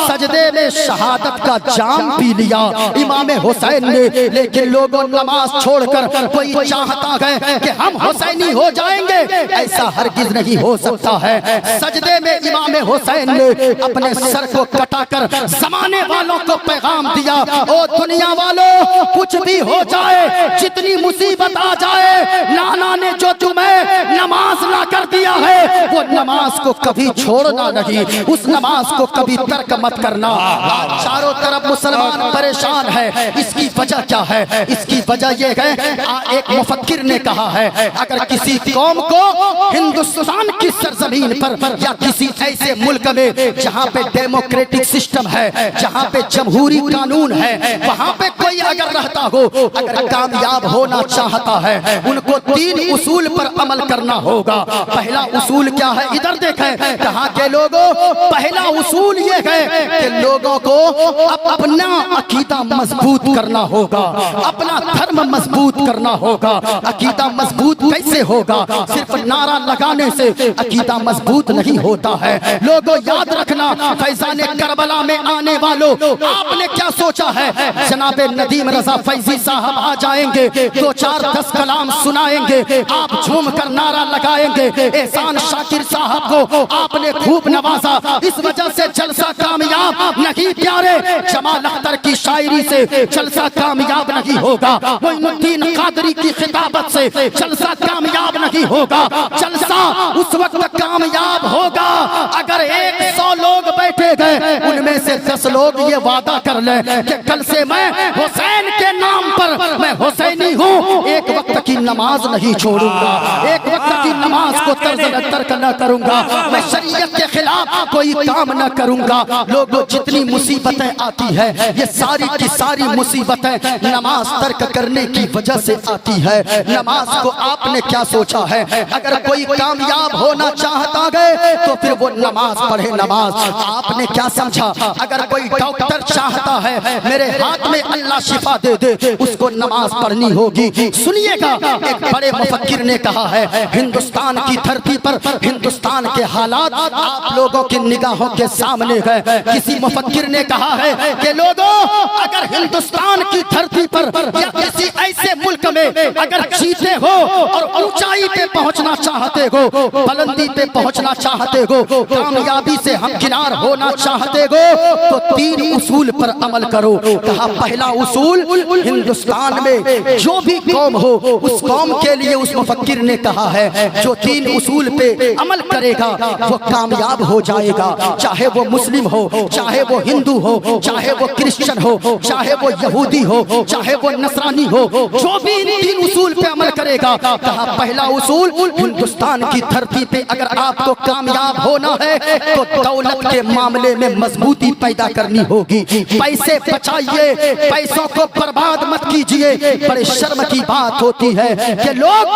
सजदे में शहादत का जाम पी लिया इमाम हुसैन ने। लेकिन लोगों नमाज छोड़कर कोई चाहता है कि हम हुसैनी हो जाएंगे, ऐसा हरगिज नहीं हो सकता है। सजदे में इमाम हुसैन ने अपने सर को कटाकर जमाने वालों को पैगाम दिया, ओ दुनिया वालों, कुछ भी हो जाए, जितनी मुसीबत आ जाए, नाना ने जो तुम्हें नमाज ला कर दिया है वो नमाज को कभी छोड़ना नहीं, उस नमाज को कभी तर्क मत करना। चारों तरफ मुसलमान परेशान है, इसकी वजह क्या है, इसकी वजह ये है, एक मुफक्किर ने कहा है, अगर किसी कौम को हिंदुस्तान की सरजमीन पर या किसी ऐसे मुल्क में जहाँ पे डेमोक्रेटिक सिस्टम है, जहाँ पे जमहूरी कानून है, वहाँ पे कोई अगर रहता हो, अगर कामयाब होना चाहता है, उनको 3 उसूल पर अमल करना होगा। पहला उसूल क्या है, इधर देखें, कहाँ के लोगों, पहला उसूल ये है कि लोगों को अपना अकीदा मजबूत करना होगा, अपना धर्म मजबूत करना होगा। अकीदा मजबूत कैसे होगा, सिर्फ नारा लगाने से अकीदा मजबूत नहीं होता है। लोगों याद रखना, फैजान करबला में आने वालों, आपने क्या सोचा है, जनाबे नदीम रजा फैजी साहब आ जाएंगे, 2-4-10 कलाम सुनाएंगे, आप झूम कर नारा लगाएंगे। एहसान शाकिर साहब को आपने खूब नवाजा, इस वजह से जलसा कामयाब नहीं प्यारे। जमाल अख्तर की शायरी से जलसा कामयाब नहीं होगा, मोइनुद्दीन कादरी की खिताबत से जलसा कामयाब नहीं होगा। जलसा उस वक्त कामयाब होगा अगर 100 लोग बैठे गए, उनमें से 10 लोग ये वादा कर ले कि कल से मैं हुसैन के नाम पर मैं हुसैनी हूँ, एक वक्त की नमाज नहीं छोड़ूंगा, एक वक्त की नमाज को तर्क न करूंगा, मैं शरीयत के खिलाफ कोई काम न करूंगा। लोगों जितनी मुसीबतें आती है, ये सारी की सारी मुसीबतें नमाज तर्क करने की वजह से आती है। नमाज को आपने क्या सोचा है, अगर कोई कामयाब होना चाहता है तो फिर वो नमाज पढ़े। नमाज आपने क्या समझा, अगर कोई डॉक्टर चाहता है मेरे हाथ में अल्लाह शिफा दे दे, उसको नमाज पढ़नी होगी। सुनिएगा, एक बड़े मुफक्किर ने कहा है, हिंदुस्तान की धरती पर हिंदुस्तान के हालात आप लोगों की निगाहों के सामने है। किसी मुफक्किर ने कहा है कि लोगों, अगर हिंदुस्तान की धरती पर या किसी ऐसे मुल्क में अगर जीते हो और ऊंचाई पे पहुंचना चाहते हो, बुलंदी पे पहुंचना चाहते हो, कामयाबी से हमकिनार होना चाहते हो, तो 3 उसूल पर अमल करो। कहा पहला उसूल, हिंदुस्तान में जो भी कौम हो उस कौम के लिए उस मुफक्किर ने कहा है जो 3 उसूल पे अमल करेगा वो कामयाब हो जाएगा। चाहे वो मुस्लिम हो, चाहे वो हिंदू हो, चाहे वो क्रिश्चियन हो, चाहे वो यहूदी हो, चाहे वो नसरानी हो, जो भी इन 3 उसूल पे अमल करेगा। कहा पहला उसूल, हिंदुस्तान की धरती पे अगर आपको कामयाब होना है तो दौलत के मामले में मजबूती पैदा करनी होगी। पैसे बचाइए, पैसों को बर्बाद मत कीजिए। बड़े शर्म की बात होती है कि लोग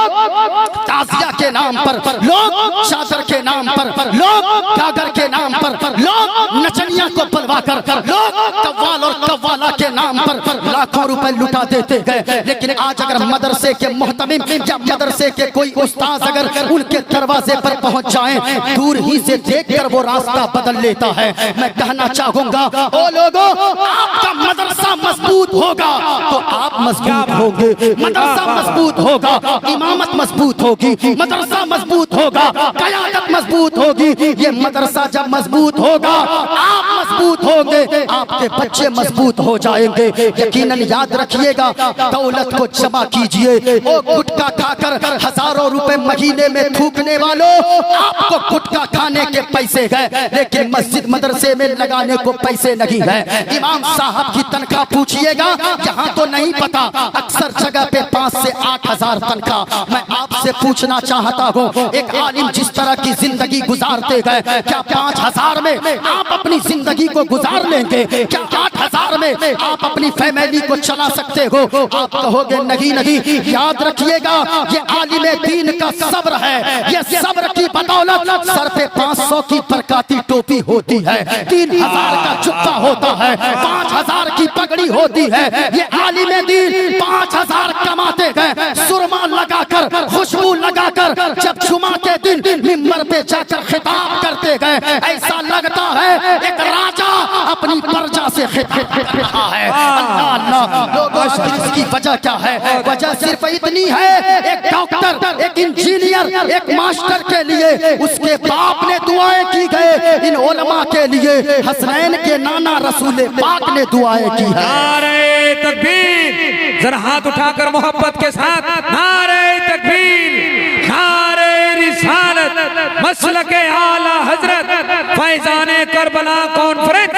ताजिया के नाम पर, लोग चादर के नाम पर, लोग गागर के नाम पर, लोग नचनिया को बलवा कर, लोग कव्वाल और कव्वाला के नाम पर लाखों रुपए लुटा देते गए। लेकिन आज अगर मदरसे के मुहतमिम या मदरसे के कोई उस्ताद अगर उनके दरवाजे पर पहुंच जाएं, दूर ही से देखकर वो रास्ता बदल लेता है। मैं कहना चाहूंगा, ओ लोगों, आपका मदरसा मजबूत होगा तो आप मजबूत होंगे। मदरसा मजबूत होगा, इमामत मजबूत होगी, मदरसा मजबूत होगा, क़यादत मजबूत होगी। ये मदरसा जब मजबूत होगा, आप मजबूत होंगे, आपके बच्चे मजबूत हो जाएंगे। यकीनन याद रखिएगा, दौलत को जमा कीजिए। ओ गुटखा खाकर हजारों रुपए महीने में थूकने वालों, आपको गुटखा खाने के पैसे हैं, लेकिन मस्जिद मदरसे में लगाने को पैसे नहीं है। इमाम साहब की तनख्वाह पूछिएगा, यहाँ तो नहीं पता, अक्सर जगह पे 5 से 8 हजार तनख्वाह। मैं आपसे पूछना चाहता हूँ, एक आलिम जिस तरह की जिंदगी गुजारते गए, क्या 5 हजार में आप अपनी जिंदगी को गुजार लेंगे? क्या 8 हजार में आप अपनी फैमिली को चला सकते हो? आप कहोगे नहीं नहीं। याद रखिएगा, ये आलिम दीन का सब्र है। ये सब्र की बदौलत सर पे 500 की बरकाती टोपी होती है, 3000 का जुत्ता होता है, 5000 की पगड़ी होती है। ये आलिम दीन 5000 कमाते गए, सुरमा लगाकर, खुशबू लगाकर, जब जुमा के दिन मिंबर पे जाकर खिताब करते गए, ऐसा लगता है एक राजा अपनी प्रजा से खिताब कर रहा है। अल्लाह अल्लाह। लोगों, इसकी वजह क्या है? वजह सिर्फ इतनी है, एक डॉक्टर, एक इंजीनियर, एक मास्टर के लिए उसके बाप ने दुआएं की गए, इन उलमा के लिए हसनैन के नाना रसूल पाक ने दुआएं की है। नारे तकबीर, जरा हाथ उठाकर मोहब्बत के साथ नारे तकबीर, नारे रिसालत, मसलके आला हजरत, फैजाने करबला कॉन्फ्रेंस,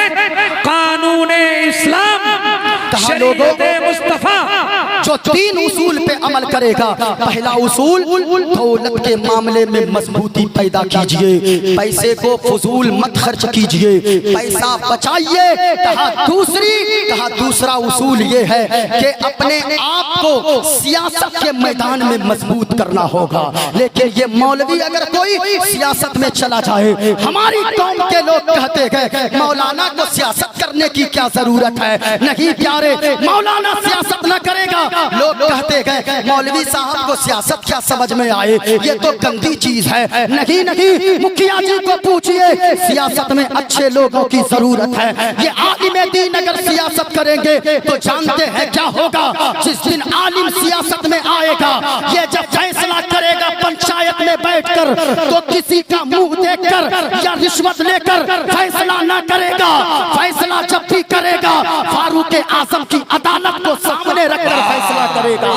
कानून इस्लाम, शरीयत मुस्तफा। जो 3 उसूल पे अमल करेगा, पहला उसूल, दौलत के मामले में मजबूती पैदा कीजिए, पैसे को फजूल मत खर्च कीजिए, पैसा बचाइए। कहा दूसरा उसूल ये है कि अपने आप को सियासत के मैदान में मजबूत करना होगा। लेकिन ये मौलवी अगर कोई सियासत में चला जाए, हमारी कौम के लोग कहते हैं मौलाना को सियासत करने की क्या जरूरत है? नहीं प्यारे, मौलाना सियासत न करेगा। लोग कहते हैं मौलवी साहब को सियासत क्या समझ में आए, ये तो गंदी चीज है। नहीं नहीं, मुखिया जी को पूछिए, सियासत में अच्छे लोगों की जरूरत है। ये आलिम दीन अगर सियासत करेंगे तो जानते हैं क्या होगा? जिस दिन आलिम सियासत में आएगा, ये जब फैसला करेगा पंचायत में बैठकर, तो किसी का मुंह देखकर या रिश्वत लेकर फैसला न करेगा। फैसला जब भी करेगा, फारूक आजम की अदालत को सामने रखकर फैसला करेगा,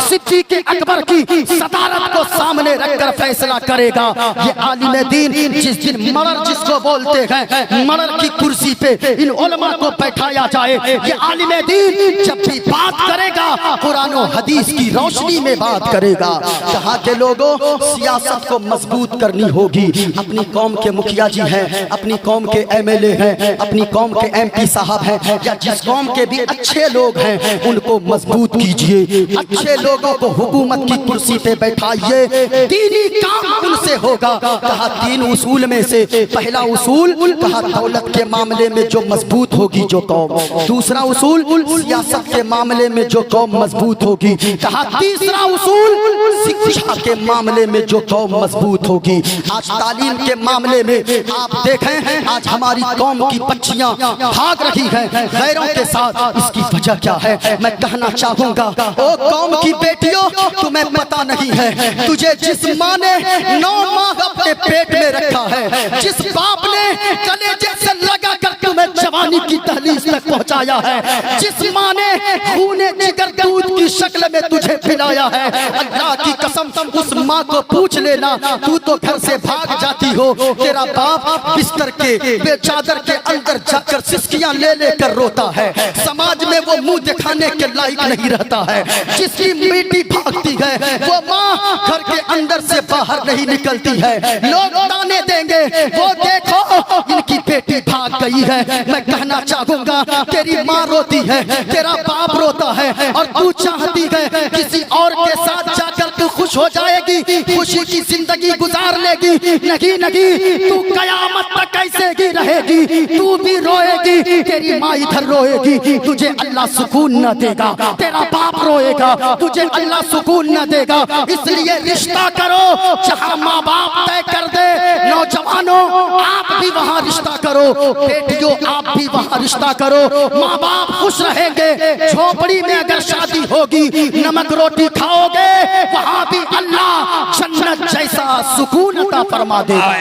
सिद्दीक अकबर की सदारत को सामने रखकर फैसला करेगा। ये आलिम दीन जिस दिन मर्र जिसको बोलते हैं, मर्र की कुर्सी पे इन उलमा को बैठाया जाए, ये आलिम दीन जब भी बात करेगा, कुरान और हदीस की रोशनी में बात करेगा। कहा के लोगों, सियासत को मजबूत करनी होगी। अपनी कौम के मुखिया जी हैं, अपनी कौम के MLA हैं, अपनी कौम के MP साहब हैं, या जिस कौम के भी अच्छे लोग हैं, उनको मजबूत कीजिए। अच्छे लोगों को हुकूमत की कुर्सी पे बैठाइए, दीनी काम उनसे होगा। कहा 3 उसूल में से पहला उसूल कहा दौलत के मामले में जो मजबूत होगी जो कौम, दूसरा उसूल सियासत के मामले में जो कौम मजबूत होगी, कहा तीसरा उसूल शिक्षा के मामले में जो कौम मजबूत होगी। आज तालीम के मामले में आप देखें, आज हमारी कौम की बच्चियां भाग रही हैं गैरों के साथ। इसकी वजह क्या है? मैं कहना चाहूंगा, ओ कौम की बेटियों, तुम्हें पता नहीं है तुझे जिस माँ ने 9 माह अपने पेट में रखा है, जिस बाप ने कलेजे से लगा कर तुम्हें जवानी की दहलीज तक पहुंचाया है, जिस माँ ने खूने जिगर दूध की शक्ल में तुझे पिलाया है, अल्लाह की कसम उस माँ को पूछ लेना, तू तो घर से भाग जाती हो, तेरा बाप बिस्तर के चादर के अंदर जाकर सिसकियां ले लेकर रोता है, समाज में वो मुंह दिखाने के लायक नहीं रहता है। जिसकी बेटी भागती है वो माँ घर के अंदर से बाहर नहीं निकलती है। लोग ताने देंगे, वो देखो इनकी बेटी भाग गई है। मैं कहना चाहूंगा, तेरी माँ रोती है, तेरा बाप रोता है, और तू चाहती है किसी और के साथ जाकर तू खुश हो जाएगी, खुशी की जिंदगी गुजार लेगी। नहीं नहीं, तू कयामत तक ऐसे ही रहेगी, तू भी रोएगी, तेरी माँ इधर रोएगी, तुझे अल्लाह सुकून न देगा, तेरा बाप रोएगा, तुझे अल्लाह सुकून न देगा। इसलिए रिश्ता करो जहाँ माँ बाप तय कर दे। नौजवानों, आप भी वहाँ रिश्ता करो, बेटियों आप भी वहाँ रिश्ता करो, माँ बाप खुश रहेंगे। झोपड़ी में अगर शादी होगी, नमक रोटी खाओगे, वहाँ भी अल्लाह जन्नत जैसा सुकून अता फरमा देगा।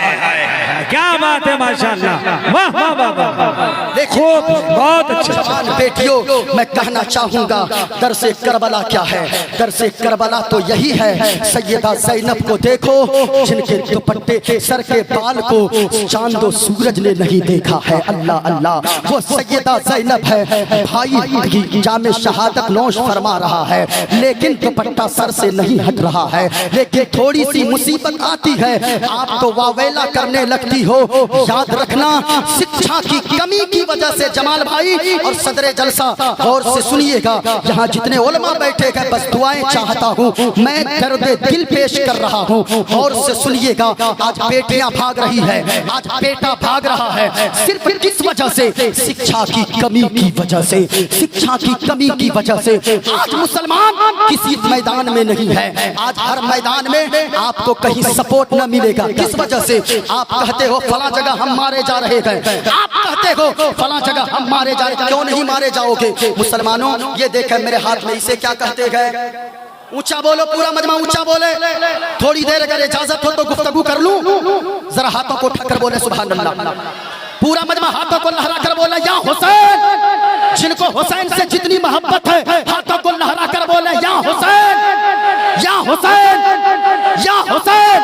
क्या बात है, माशाअल्लाह, वाह वाह वाह, देखो बहुत अच्छा। बेटियों, मैं कहना चाहूंगा, दरसे करबला क्या है? दरसे करबला तो यही है, सैयदा ज़ैनब को देखो, जिनके दुपट्टे सर के बाल को चांद और सूरज ने नहीं देखा है। अल्लाह अल्लाह, वो सैयदा ज़ैनब है। भाई जामे शहादत नोश फरमा रहा है, लेकिन दुपट्टा सर से नहीं हट रहा है। लेकिन थोड़ी सी मुसीबत आती है, आप तो वावेला करने लगती हो। याद रखना, शिक्षा की कमी की वजह से जमाल भाई और सदरे जलसा गौर से सुनिएगा, यहाँ जितने उलमा बैठे हैं बस दुआएं चाहता हूँ, मैं दर्द दिल पेश कर रहा हूँ, गौर से सुनिएगा। आज बेटियां भाग रही है, आज बेटा भाग रहा है, सिर्फ किस वजह से? शिक्षा की कमी की वजह से, शिक्षा की कमी की वजह से। आज मुसलमान किसी मैदान में नहीं है, आज हर मैदान में आपको कहीं सपोर्ट न मिलेगा। किस वजह से? आप कहते हो फला जगह हम मारे जा रहे हैं, आप कहते हो फला जगह हम मारे जा रहे, क्यों नहीं मारे जाओगे? मुसलमानों, ये देखें मेरे हाथ में, इसे क्या कहते गए? ऊंचा बोलो, पूरा मजमा ऊंचा बोले। थोड़ी देर अगर इजाजत हो तो गुफ्तगू कर लूं, जरा हाथों को उठाकर बोले सुभान अल्लाह। पूरा मजमा हाथों को लहरा कर बोले या हुसैन। जिनको हुसैन से जितनी मोहब्बत है, हाथों को लहरा कर बोले या हुसैन, या हुसैन, या हुसैन।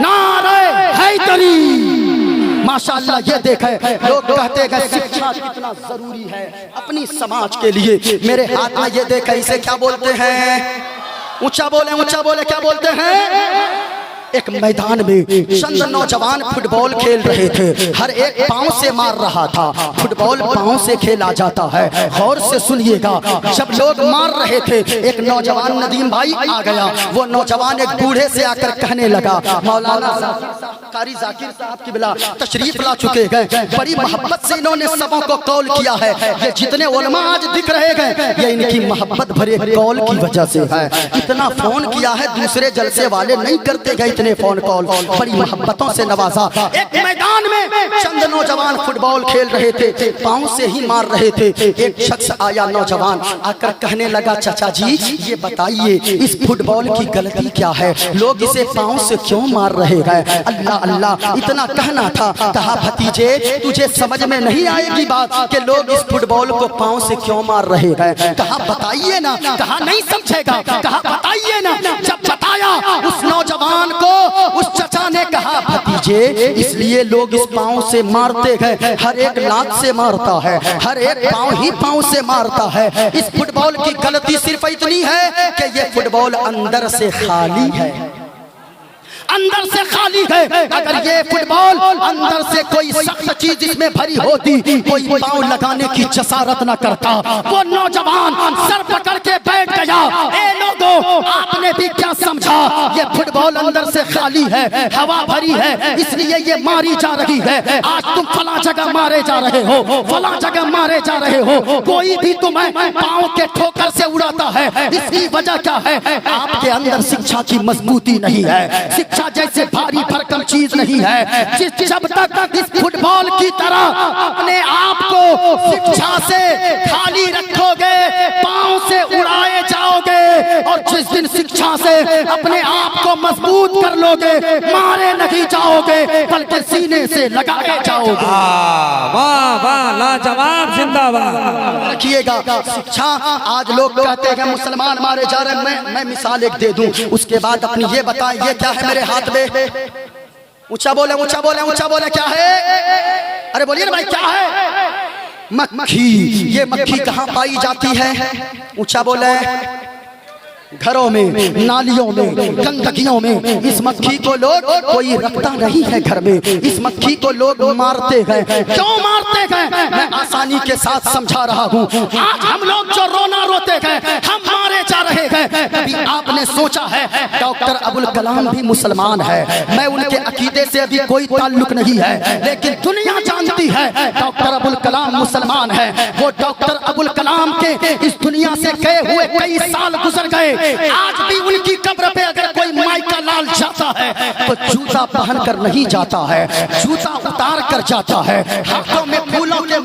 नारे हैदरी। माशाअल्लाह, ये देखे लोग कहते हैं शिक्षा कितना जरूरी है अपनी समाज के लिए। मेरे हाथ में ये देखे, इसे क्या बोलते हैं? ऊंचा बोले, क्या बोलते हैं? एक मैदान में चंद नौजवान फुटबॉल खेल रहे थे, हर एक पांव से मार रहा था। फुटबॉल पांव से खेला जाता है, गौर से सुनिएगा। जब लोग मार रहे थे, एक नौजवान नदीम भाई आ गया। वो नौजवान एक बूढ़े से आकर कहने लगा, मौलाना कारी जाकिर साहब की बिला तशरीफ ला चुके हैं, बड़ी मोहब्बत से इन्होंने सबों को कॉल किया है। ये जितने उलमा आज दिख रहे हैं, ये इनकी मोहब्बत भरे कॉल की वजह से है। इतना फोन किया है, दूसरे जलसे वाले नहीं करते गए इतने फोन कॉल, बड़ी मोहब्बतों से नवाजा। एक मैदान में चंद नौजवान फुटबॉल खेल रहे थे, पांव से ही मार रहे थे। एक शख्स आया, नौजवान आकर कहने लगा, चाचा जी ये बताइए इस फुटबॉल की गलती क्या है, लोग इसे पांव से क्यों मार रहे हैं? अल्लाह अल्लाह, इतना कहना था। कहा भतीजे, तुझे समझ में नहीं आएगी बात कि लोग इस फुटबॉल को पांव से क्यों मार रहे हैं? कहा बताइए ना। कहा नहीं समझेगा। कहा बताइए ना। जब बताया उस नौजवान को, उस चचा ने कहा भतीजे इसलिए लोग इस पांव से मारते हैं, हर एक लात से मारता है, हर एक पांव ही पांव से मारता है। इस फुटबॉल की गलती सिर्फ इतनी है कि ये फुटबॉल अंदर से खाली है, अंदर से खाली है। अगर ये फुटबॉल अंदर से कोई सख्त चीज इसमें भरी होती, कोई पांव लगाने की जसारत न करता। वो नौजवान सर पकड़ के बैठ गया। ए लोगों, आप ये फुटबॉल अंदर से खाली है, हवा भरी है, इसलिए ये मारी जा रही है। आज तुम फला जगह मारे जा रहे हो, फला जगह मारे जा रहे हो, कोई भी तुम्हें पांव के ठोकर से उड़ाता है। इसकी वजह क्या है? आपके अंदर शिक्षा की मजबूती नहीं है, शिक्षा जैसे भारी भरकम चीज नहीं है। जब तक इस फुटबॉल की तरह अपने आप को शिक्षा से खाली रखोगे, पांव से उड़ाए जाओगे, और जिस दिन शिक्षा से अपने आप को मजबूत कर लोगे, मारे नहीं जाओगे बल्कि सीने से लगाए जाओगे। वाह वाह, लाजवाब, जिंदाबाद। रखिएगा शिक्षा। आज लोग कहते हैं मुसलमान मारे जा रहे हैं। मैं मिसाल एक दे दूं, उसके बाद अपनी ये बताएं, ये क्या है मेरे हाथ में? ऊंचा बोले, ऊंचा बोले, ऊंचा बोले, क्या है? अरे बोलिए ना भाई, क्या है? मक्खी। ये मक्खी कहाँ पाई जाती है? ऊंचा बोले। घरों में, नालियों में, गंदगियों में। इस मक्खी को लोग कोई रखता नहीं है घर में, इस मक्खी को लोग मारते हैं। क्यों मारते हैं? मैं आसानी के साथ समझा रहा हूँ। आज हम लोग जो रोना रोते हैं, हम मारे जा रहे हैं। कभी आपने सोचा है डॉक्टर अबुल कलाम भी मुसलमान है? मैं उनके अकीदे से अभी कोई ताल्लुक नहीं है, लेकिन दुनिया जानती है डॉक्टर अबुल कलाम मुसलमान है। वो डॉक्टर अबुल कलाम के इस दुनिया से गए हुए कई साल गुजर गए। आज भी उनकी कब्र पे अगर कोई माई का लाल जाता है तो जूता पहन कर नहीं जाता है, जूता उतार कर जाता है। हाथों में फूलों के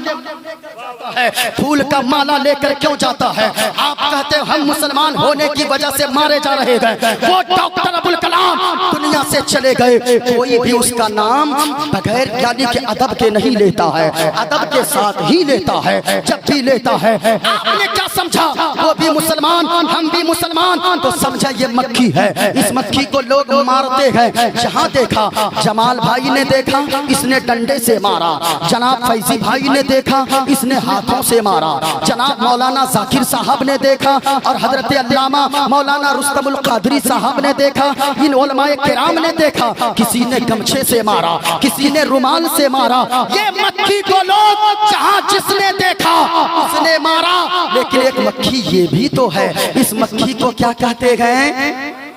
फूल का माला लेकर क्यों जाता है? आप कहते हैं हम मुसलमान होने की वजह से मारे जा रहे हैं। वो डॉक्टर अबुल कलाम दुनिया से चले गए, कोई भी उसका नाम बगैर यानी के अदब के नहीं लेता है, अदब के साथ ही लेता है। जब भी लेता है, आपने क्या समझा? वो भी मुसलमान, हम भी मुसलमान, तो समझा ये मक्खी है। इस मक्खी को लोग मारते हैं। जहाँ देखा, जमाल भाई ने देखा, इसने डंडे से मारा। जनाब फैजी भाई ने देखा, इसने हाथों से मारा। जनाब मौलाना जाकिर साहब ने देखा, और हजरत अल्लामा मौलाना रुस्तमुल कादरी साहब ने देखा। इन उलमाए किराम ने देखा, किसी ने गमछे से मारा, किसी ने रुमाल से मारा। ये मक्खी को लोग जहाँ जिसने देखा उसने मारा। लेकिन एक मक्खी ये भी तो है। इस मक्खी को क्या कहते हैं?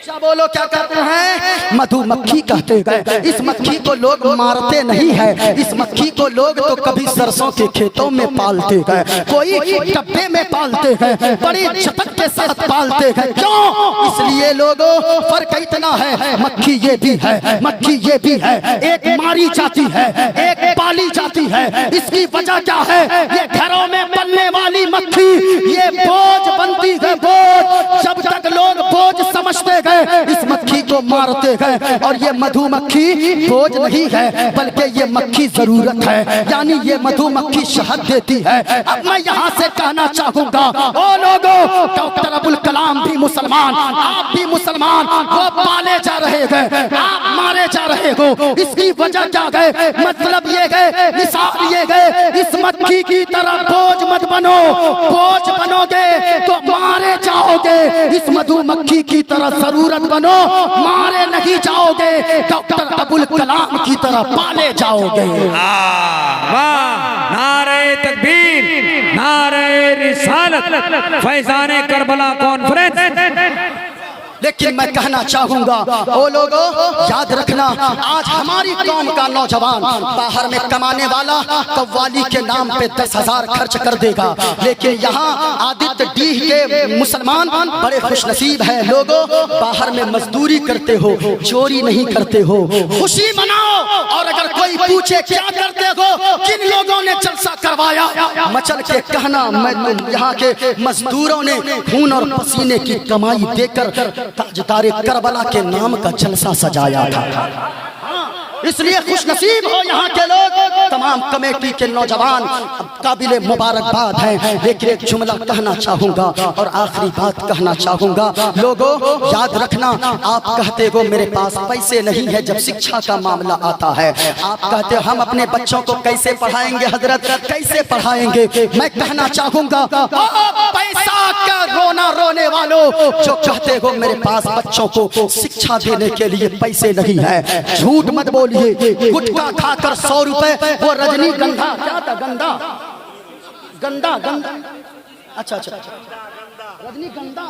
क्या बोलो, क्या कहते हैं? मधुमक्खी कहते हैं। इस मक्खी को लोग मारते नहीं है, इस मक्खी को लोग तो कभी सरसों के खेतों में पालते हैं, कोई डब्बे में पालते हैं, बड़ी चटक के साथ पालते हैं। क्यों? इसलिए लोगों, फर्क इतना है। मक्खी ये भी है, मक्खी ये भी है। एक मारी जाती है, एक पाली जाती है। इसकी वजह क्या है? ये घरों में पलने वाली मक्खी ये बोझ बनती है, बोझ। जब तक लोग बोझ समझते गए, इस मक्खी को मारते हैं। और ये मधुमक्खी बोझ नहीं है, बल्कि ये मक्खी जरूरत है, यानी ये मधुमक्खी शहद देती है। अब मैं यहाँ से कहना चाहूंगा, ओ लोगों, डॉक्टर अबुल कलाम भी मुसलमान, आप भी मुसलमान। वो पाले जा रहे हैं, आप मारे जा रहे हो। इसकी वजह क्या है? मतलब ये है, मिसाल ये है, इस मक्खी की तरह बोझ मत बनो। बोझ बनोगे तो मारे जाओगे। इस मधुमक्खी की तरह जरूरत बनो, मारे नहीं जाओगे। डॉक्टर अबुल कलाम की तरह पाले जाओगे। वाह, नारे तकबीर, नारे रिसालत, फैजाने करबला कॉन्फ्रेंस। लेकिन मैं कहना चाहूंगा, ओ लोगों, याद रखना, आज हमारी कौम का नौजवान बाहर में कमाने वाला कव्वाली के नाम पे 10,000 खर्च कर देगा, लेकिन यहाँ आदित्य डीह के मुसलमान बड़े खुशनसीब हैं। लोगों, बाहर में मजदूरी करते हो, चोरी नहीं करते हो, खुशी मनाओ। और अगर कोई पूछे क्या करते हो, किन लोगों ने जलसा करवाया, मचल के कहना, मैं यहाँ के मजदूरों ने खून और पसीने की कमाई देकर ताजदारे करबला के नाम का जलसा सजाया था। इसलिए खुशनसीब हो यहाँ के लोग, तमाम कमेटी के नौजवान काबिले मुबारकबाद हैं। लेकिन एक जुमला कहना चाहूंगा और आखिरी बात कहना चाहूंगा, लोगों याद रखना, आप कहते हो मेरे पास पैसे नहीं है जब शिक्षा का मामला आता है। आप कहते हो हम अपने बच्चों को कैसे पढ़ाएंगे हजरत, कैसे पढ़ाएंगे? मैं कहना चाहूंगा, पैसा का रोना रोने वालों जो कहते हो मेरे पास बच्चों को शिक्षा देने के लिए पैसे नहीं है, झूठ मत बोलिए। गुटखा खाकर 100 रुपए, वो रजनी गंधा, क्या था? गंदा गंदा गंदा, अच्छा, रजनी गंधा,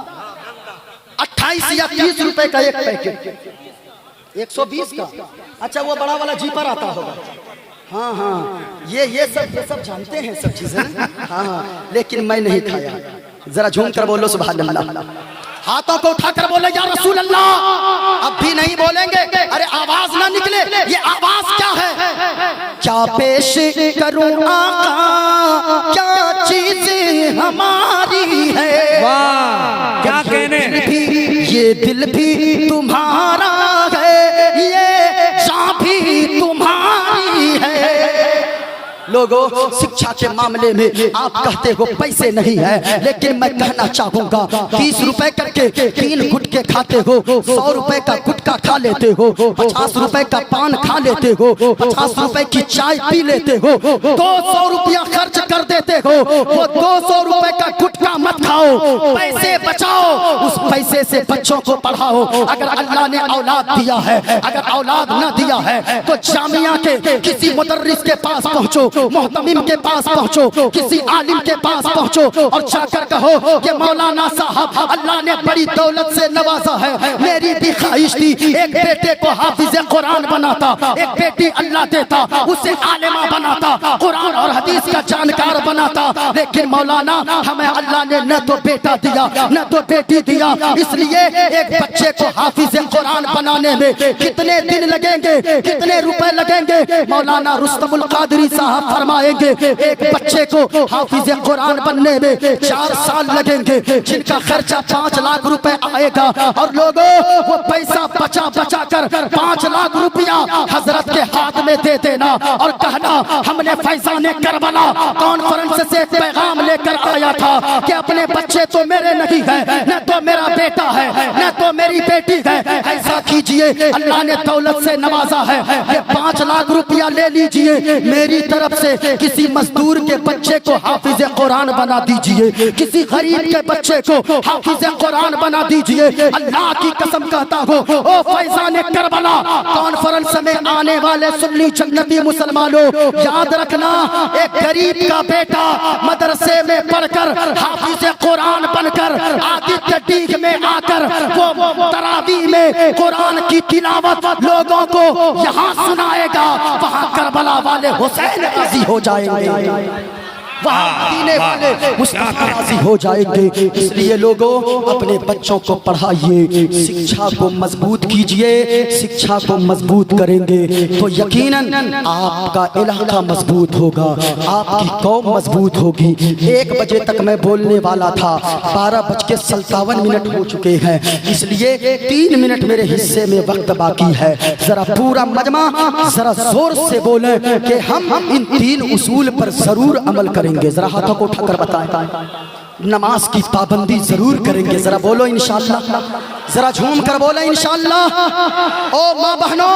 28 या 30 रुपए का एक पैकेट, 120 का। अच्छा वो बड़ा वाला जीपर आता होगा। हाँ हाँ, ये सब जानते हैं सब चीजें। हाँ हाँ, लेकिन मैं नहीं खाया। जरा झूम कर बोलो सुभान अल्लाह, हाथों को उठाकर बोले या रसूल अल्लाह। अब भी नहीं बोलेंगे, अरे आवाज ना निकले। ये आवाज क्या है? क्या पेश करूं आका, क्या चीज हमारी है। वाह क्या कहने। ये दिल भी तुम्हारा है, ये जान भी तुम्हारी है। लोगों, शिक्षा के मामले में आप कहते हो पैसे नहीं है, लेकिन मैं कहना चाहूंगा 30 रुपए करके 3 गुटके खाते हो, 100 रुपए का गुटका खा लेते हो, 50 रुपए का पान खा लेते हो, 50 रुपए की चाय पी लेते हो, 200 रुपया खर्च कर देते हो। वो 200 रुपए का गुटका मत खाओ, पैसे बचाओ, उस पैसे से बच्चों को पढ़ाओ। अगर अल्लाह ने औलाद दिया है, अगर औलाद न दिया है तो जामिया के किसी मुदर्रिस के पास पहुंचो, मोहतमिम के पास पहुंचो, किसी आलिम के पास पहुंचो और जाकर कहो कि मौलाना साहब अल्लाह ने बड़ी दौलत से नवाजा है, मेरी भी ख्वाहिश थी एक बेटे को हाफिज कुरान बनाता, एक बेटी अल्लाह देता उसे आलिमा बनाता, कुरान और हदीस का जानकार बनाता, लेकिन मौलाना हमें अल्लाह ने न तो बेटा दिया न तो बेटी दिया। इसलिए एक बच्चे को हाफिज कुरान बनाने में कितने दिन लगेंगे, कितने रुपए लगेंगे? मौलाना रुस्तमुल कादरी साहब फरमाएंगे एक बच्चे को हाफिज कुरान बनने में 4 साल लगेंगे, जिनका खर्चा 5 लाख रुपए आएगा। और लोगों, वो पैसा बचा बचा कर 5 लाख रुपया हजरत के हाथ में दे देना और कहना हमने फैजाने करबला कॉन्फ्रेंस से पैगाम लेकर आया था कि अपने बच्चे तो मेरे नहीं है, न तो मेरा बेटा है, न तो मेरी बेटी है। ऐसा कीजिए, अल्लाह ने दौलत से नवाजा है, ये 5 लाख रुपया ले लीजिए, मेरी तरफ से किसी मजदूर के बच्चे को हाफिज कुरान बना दीजिए, किसी गरीब के बच्चे को हाफिज कुरान बना दीजिए। अल्लाह की कसम कहता हूँ, ओ फैजाने करबला कॉन्फ्रेंस में आने वाले सुन्नी जन्नती मुसलमानों, याद रखना एक गरीब का बेटा मदरसे में पढ़कर हाफिज कुरान बनकर आदित्य डीग में आकर वो तरावी में कुरान की तिलावत लोगों को यहाँ सुनाएगा, वहाँ करबला वाले हुसैन राजी हो जाएंगे, वहाँ मदीने वाले मुस्तफा राजी हो जाएंगे। इसलिए लोगों, अपने बच्चों को पढ़ाइए, शिक्षा को मजबूत कीजिए। शिक्षा को मजबूत करेंगे तो यकीनन आपका इलाका मजबूत होगा, आपकी कौम मजबूत होगी। 1 बजे तक मैं बोलने वाला था, 12:57 हो चुके हैं, इसलिए 3 मिनट मेरे हिस्से में वक्त बाकी है। जरा पूरा मजमा जरा जोर से बोले कि हम इन 3 उसूल पर जरूर अमल करेंगे। जरा हाथों को उठाकर बताएं। नमाज की पाबंदी जरूर करेंगे, जरा बोलो इंशाअल्लाह, जरा झूम कर बोलो इंशाअल्लाह। ओ माँ बहनों,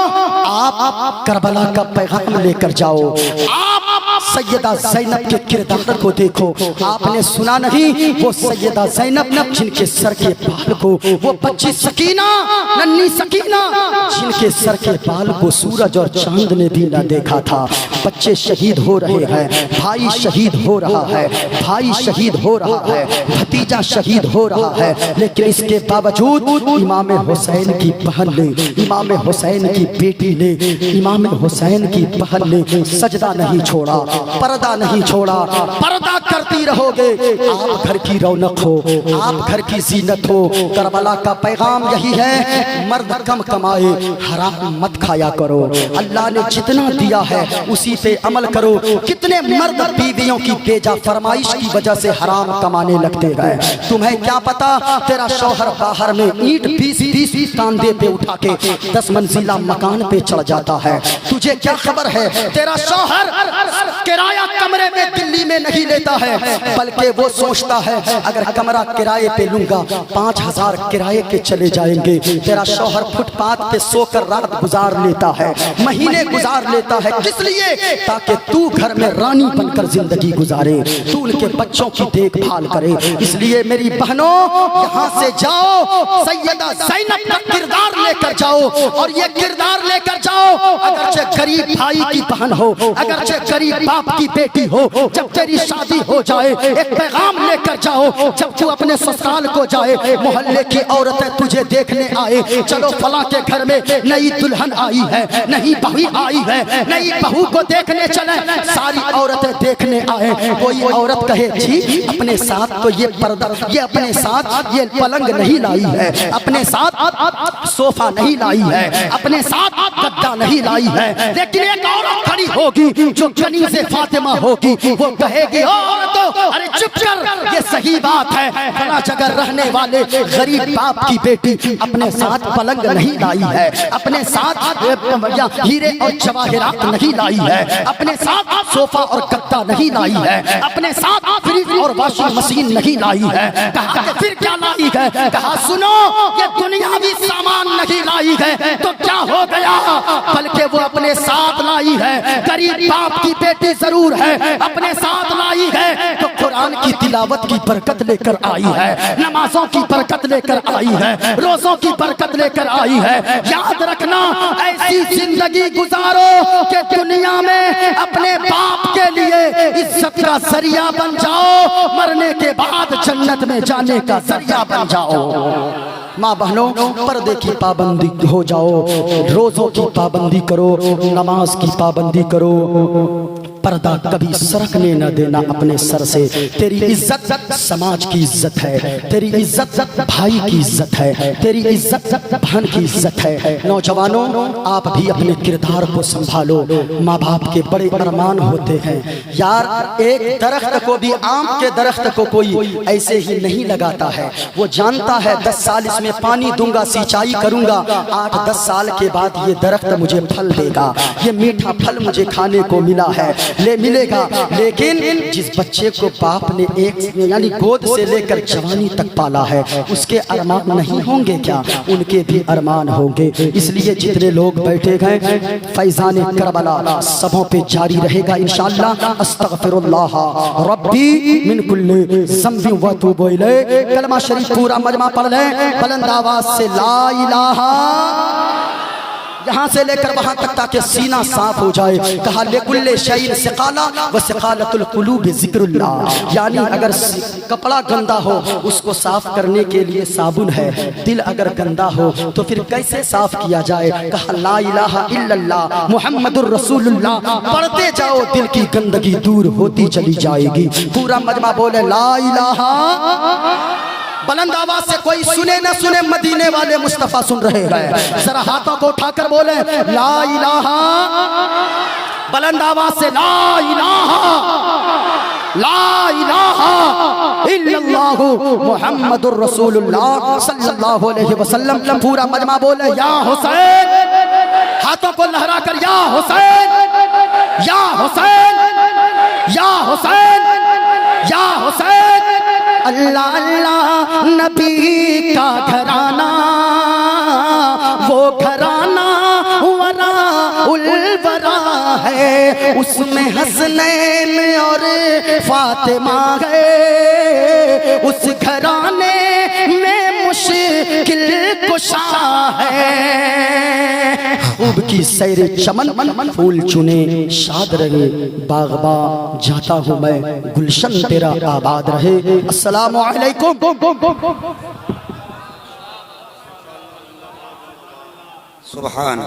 आप करबला का पैगाम लेकर जाओ, आप सैयदा ज़ैनब के किरदार को देखो। आपने सुना नहीं, वो सैयदा ज़ैनब जिनके सर के बाल को, वो बच्ची सकीना, नन्ही सकीना, जिनके सर के बाल को सूरज और चांद ने भी न देखा था। बच्चे शहीद हो रहे हैं, भाई शहीद हो रहा है, भाई शहीद हो रहा है, भतीजा शहीद हो रहा है, लेकिन इसके बावजूद इमाम हुसैन की बहन ने, इमाम हुसैन की बेटी ने, इमाम हुसैन की बहन ने सजदा नहीं छोड़ा, पर्दा नहीं छोड़ा। पर्दा करती रहोगे, आप घर की रौनक हो, आप घर की जीनत हो। करबला का पैगाम यही है, मर्द कम कमाए, हराम मत खाया करो। अल्लाह ने जितना दिया है उसी पे अमल करो। कितने मर्द बीवियों की बेजा फरमाइश की वजह से हराम कमाने लगते गए। तुम्हें क्या पता, तेरा शौहर बाहर में ईंट 20-20 तांदे पे उठा के 10 मंजिला मकान पे चढ़ जाता है। तुझे क्या खबर है, तेरा शौहर किराया कमरे में दिल्ली में नहीं लेता है, बल्कि वो सोचता है अगर कमरा किराए पे लूंगा 5000 किराए के चले जाएंगे। तेरा शौहर फुटपाथ पे सोकर रात गुजार लेता है, महीने गुजार लेता है। किस लिए? ताकि तू घर में रानी बनकर जिंदगी गुजारे, तू उनके बच्चों की देखभाल करे। इसलिए मेरी बहनों, यहाँ से जाओ, सैयदा ज़ैनब का किरदार लेकर जाओ, और ये किरदार लेकर जाओ। अगरचे गरीब भाई की बहन हो, अगरचे गरीब बाप की बेटी हो, जब तेरी शादी हो जाए एक पैगाम लेकर जाओ। जब तू अपने ससुराल को जाए, मोहल्ले की औरतें तुझे देखने आए, चलो फला के घर में नई दुल्हन आई है, नई बहू आई है, नई बहू को देखने चले, सारी औरतें देखने आए। कोई औरत कहे जी अपने साथ तो ये पर्दा, ये अपने साथ ये पलंग नहीं लाई है, अपने साथ सोफा नहीं लाई है, अपने साथ गद्दा नहीं लाई है। लेकिन एक औरत खड़ी होगी जो कनीज़े फातिमा होगी, वो कहेगी औरतों अरे चुप कर, ये सही बात है, फला जगह रहने वाले गरीब बाप की बेटी अपने साथ पलंग नहीं लाई है, अपने साथ हीरे और जवाहरात नहीं लाई है, अपने साथ सोफा और गद्दा नहीं लाई है, अपने साथ फ्रिज और वॉशिंग मशीन नहीं लाई है। कहा कि फिर क्या लाई है? कहा सुनो, ये दुनियावी सामान नहीं लाई है तो क्या हो गया, बल्कि वो अपने साथ लाई है, गरीब बाप की बेटी जरूर है, अपने साथ लाई है तो कुरान की तिलावत की बरकत लेकर आई है, नमाजों की बरकत लेकर आई है, रोजों की बरकत लेकर आई है। याद रखना, ऐसी जिंदगी गुजारो कि दुनिया में अपने बाप के लिए इज्जत का जरिया बन जाओ, मरने के बाद जन्नत में जाने का जरिया बन जाओ। माँ बहनों, पर्दे की पाबंदी हो जाओ, रोजों की पाबंदी करो, नमाज की पाबंदी करो, पर्दा कभी सरकने न देना अपने सर से। तेरी इज्जत समाज की इज्जत है, तेरी इज्जत भाई की इज्जत है, तेरी इज्जत बहन की इज्जत है। नौजवानों, आप भी अपने किरदार को संभालो। माँ बाप के बड़े अरमान होते हैं यार। एक दरख्त को भी, आम के दरख्त को कोई ऐसे ही नहीं लगाता है, वो जानता है 10 साल इसमें पानी दूंगा, सिंचाई करूंगा, 8-10 साल के बाद ये दरख्त मुझे फल देगा, ये मीठा फल मुझे खाने को मिला है, ले मिलेगा। लेकिन जिस बच्चे को बाप ने एक यानी गोद से लेकर जवानी तक पाला है, उसके अरमान नहीं होंगे क्या? उनके भी अरमान होंगे। इसलिए जितने लोग बैठे गए, फैज़ान करबला सबों पे जारी रहेगा इंशाअल्लाह। अस्तगफिरुल्लाह रब्बी मिन कुल्ली ज़ंबिन व तूबु इलैह। कलमा शरीफ पूरा मजमा पढ़ लें बुलंद आवाज से, ला इलाहा, यहाँ से लेकर वहाँ तक ताकि सीना साफ हो जाए। कहा लेकुल्ले शैइन सिकाला व सिकालतुल कुलूब ज़िक्रुल्लाह, यानी अगर कपड़ा गंदा हो उसको साफ करने के लिए साबुन है, दिल अगर गंदा हो तो फिर कैसे साफ किया जाए? कहा ला इलाहा इल्लल्लाह मुहम्मदुर रसूलुल्लाह, पढ़ते जाओ, दिल की गंदगी दूर होती चली जाएगी। पूरा मजमा बोले ला इलाहा, बुलंद आवाज से, कोई सुने न सुने, मदीने वाले मुस्तफा सुन रहे हैं, जरा हाथों को उठाकर बोले ला इलाहा, बुलंद आवाज से ला इलाहा, ला इलाहा इल्लल्लाहु मुहम्मदुर रसूलुल्लाह सल्लल्लाहु अलैहि वसल्लम। पूरा मजमा बोले या हुसैन, हाथों को लहरा कर या हुसैन, या हुसैन, या हुसैन, या हुसैन। अल्लाह अल्लाह नबी का घराना, वो घराना वरा उल वरा है, उसमें हसनैन और फातिमा है, उस घराने में मुश्किल कुशा है। खूब की सैर चमन फूल चुने शाद रहे, बागबा जाता हूँ मैं, गुलशन तेरा आबाद रहे। अस्सलामु अलैकुम। सुभान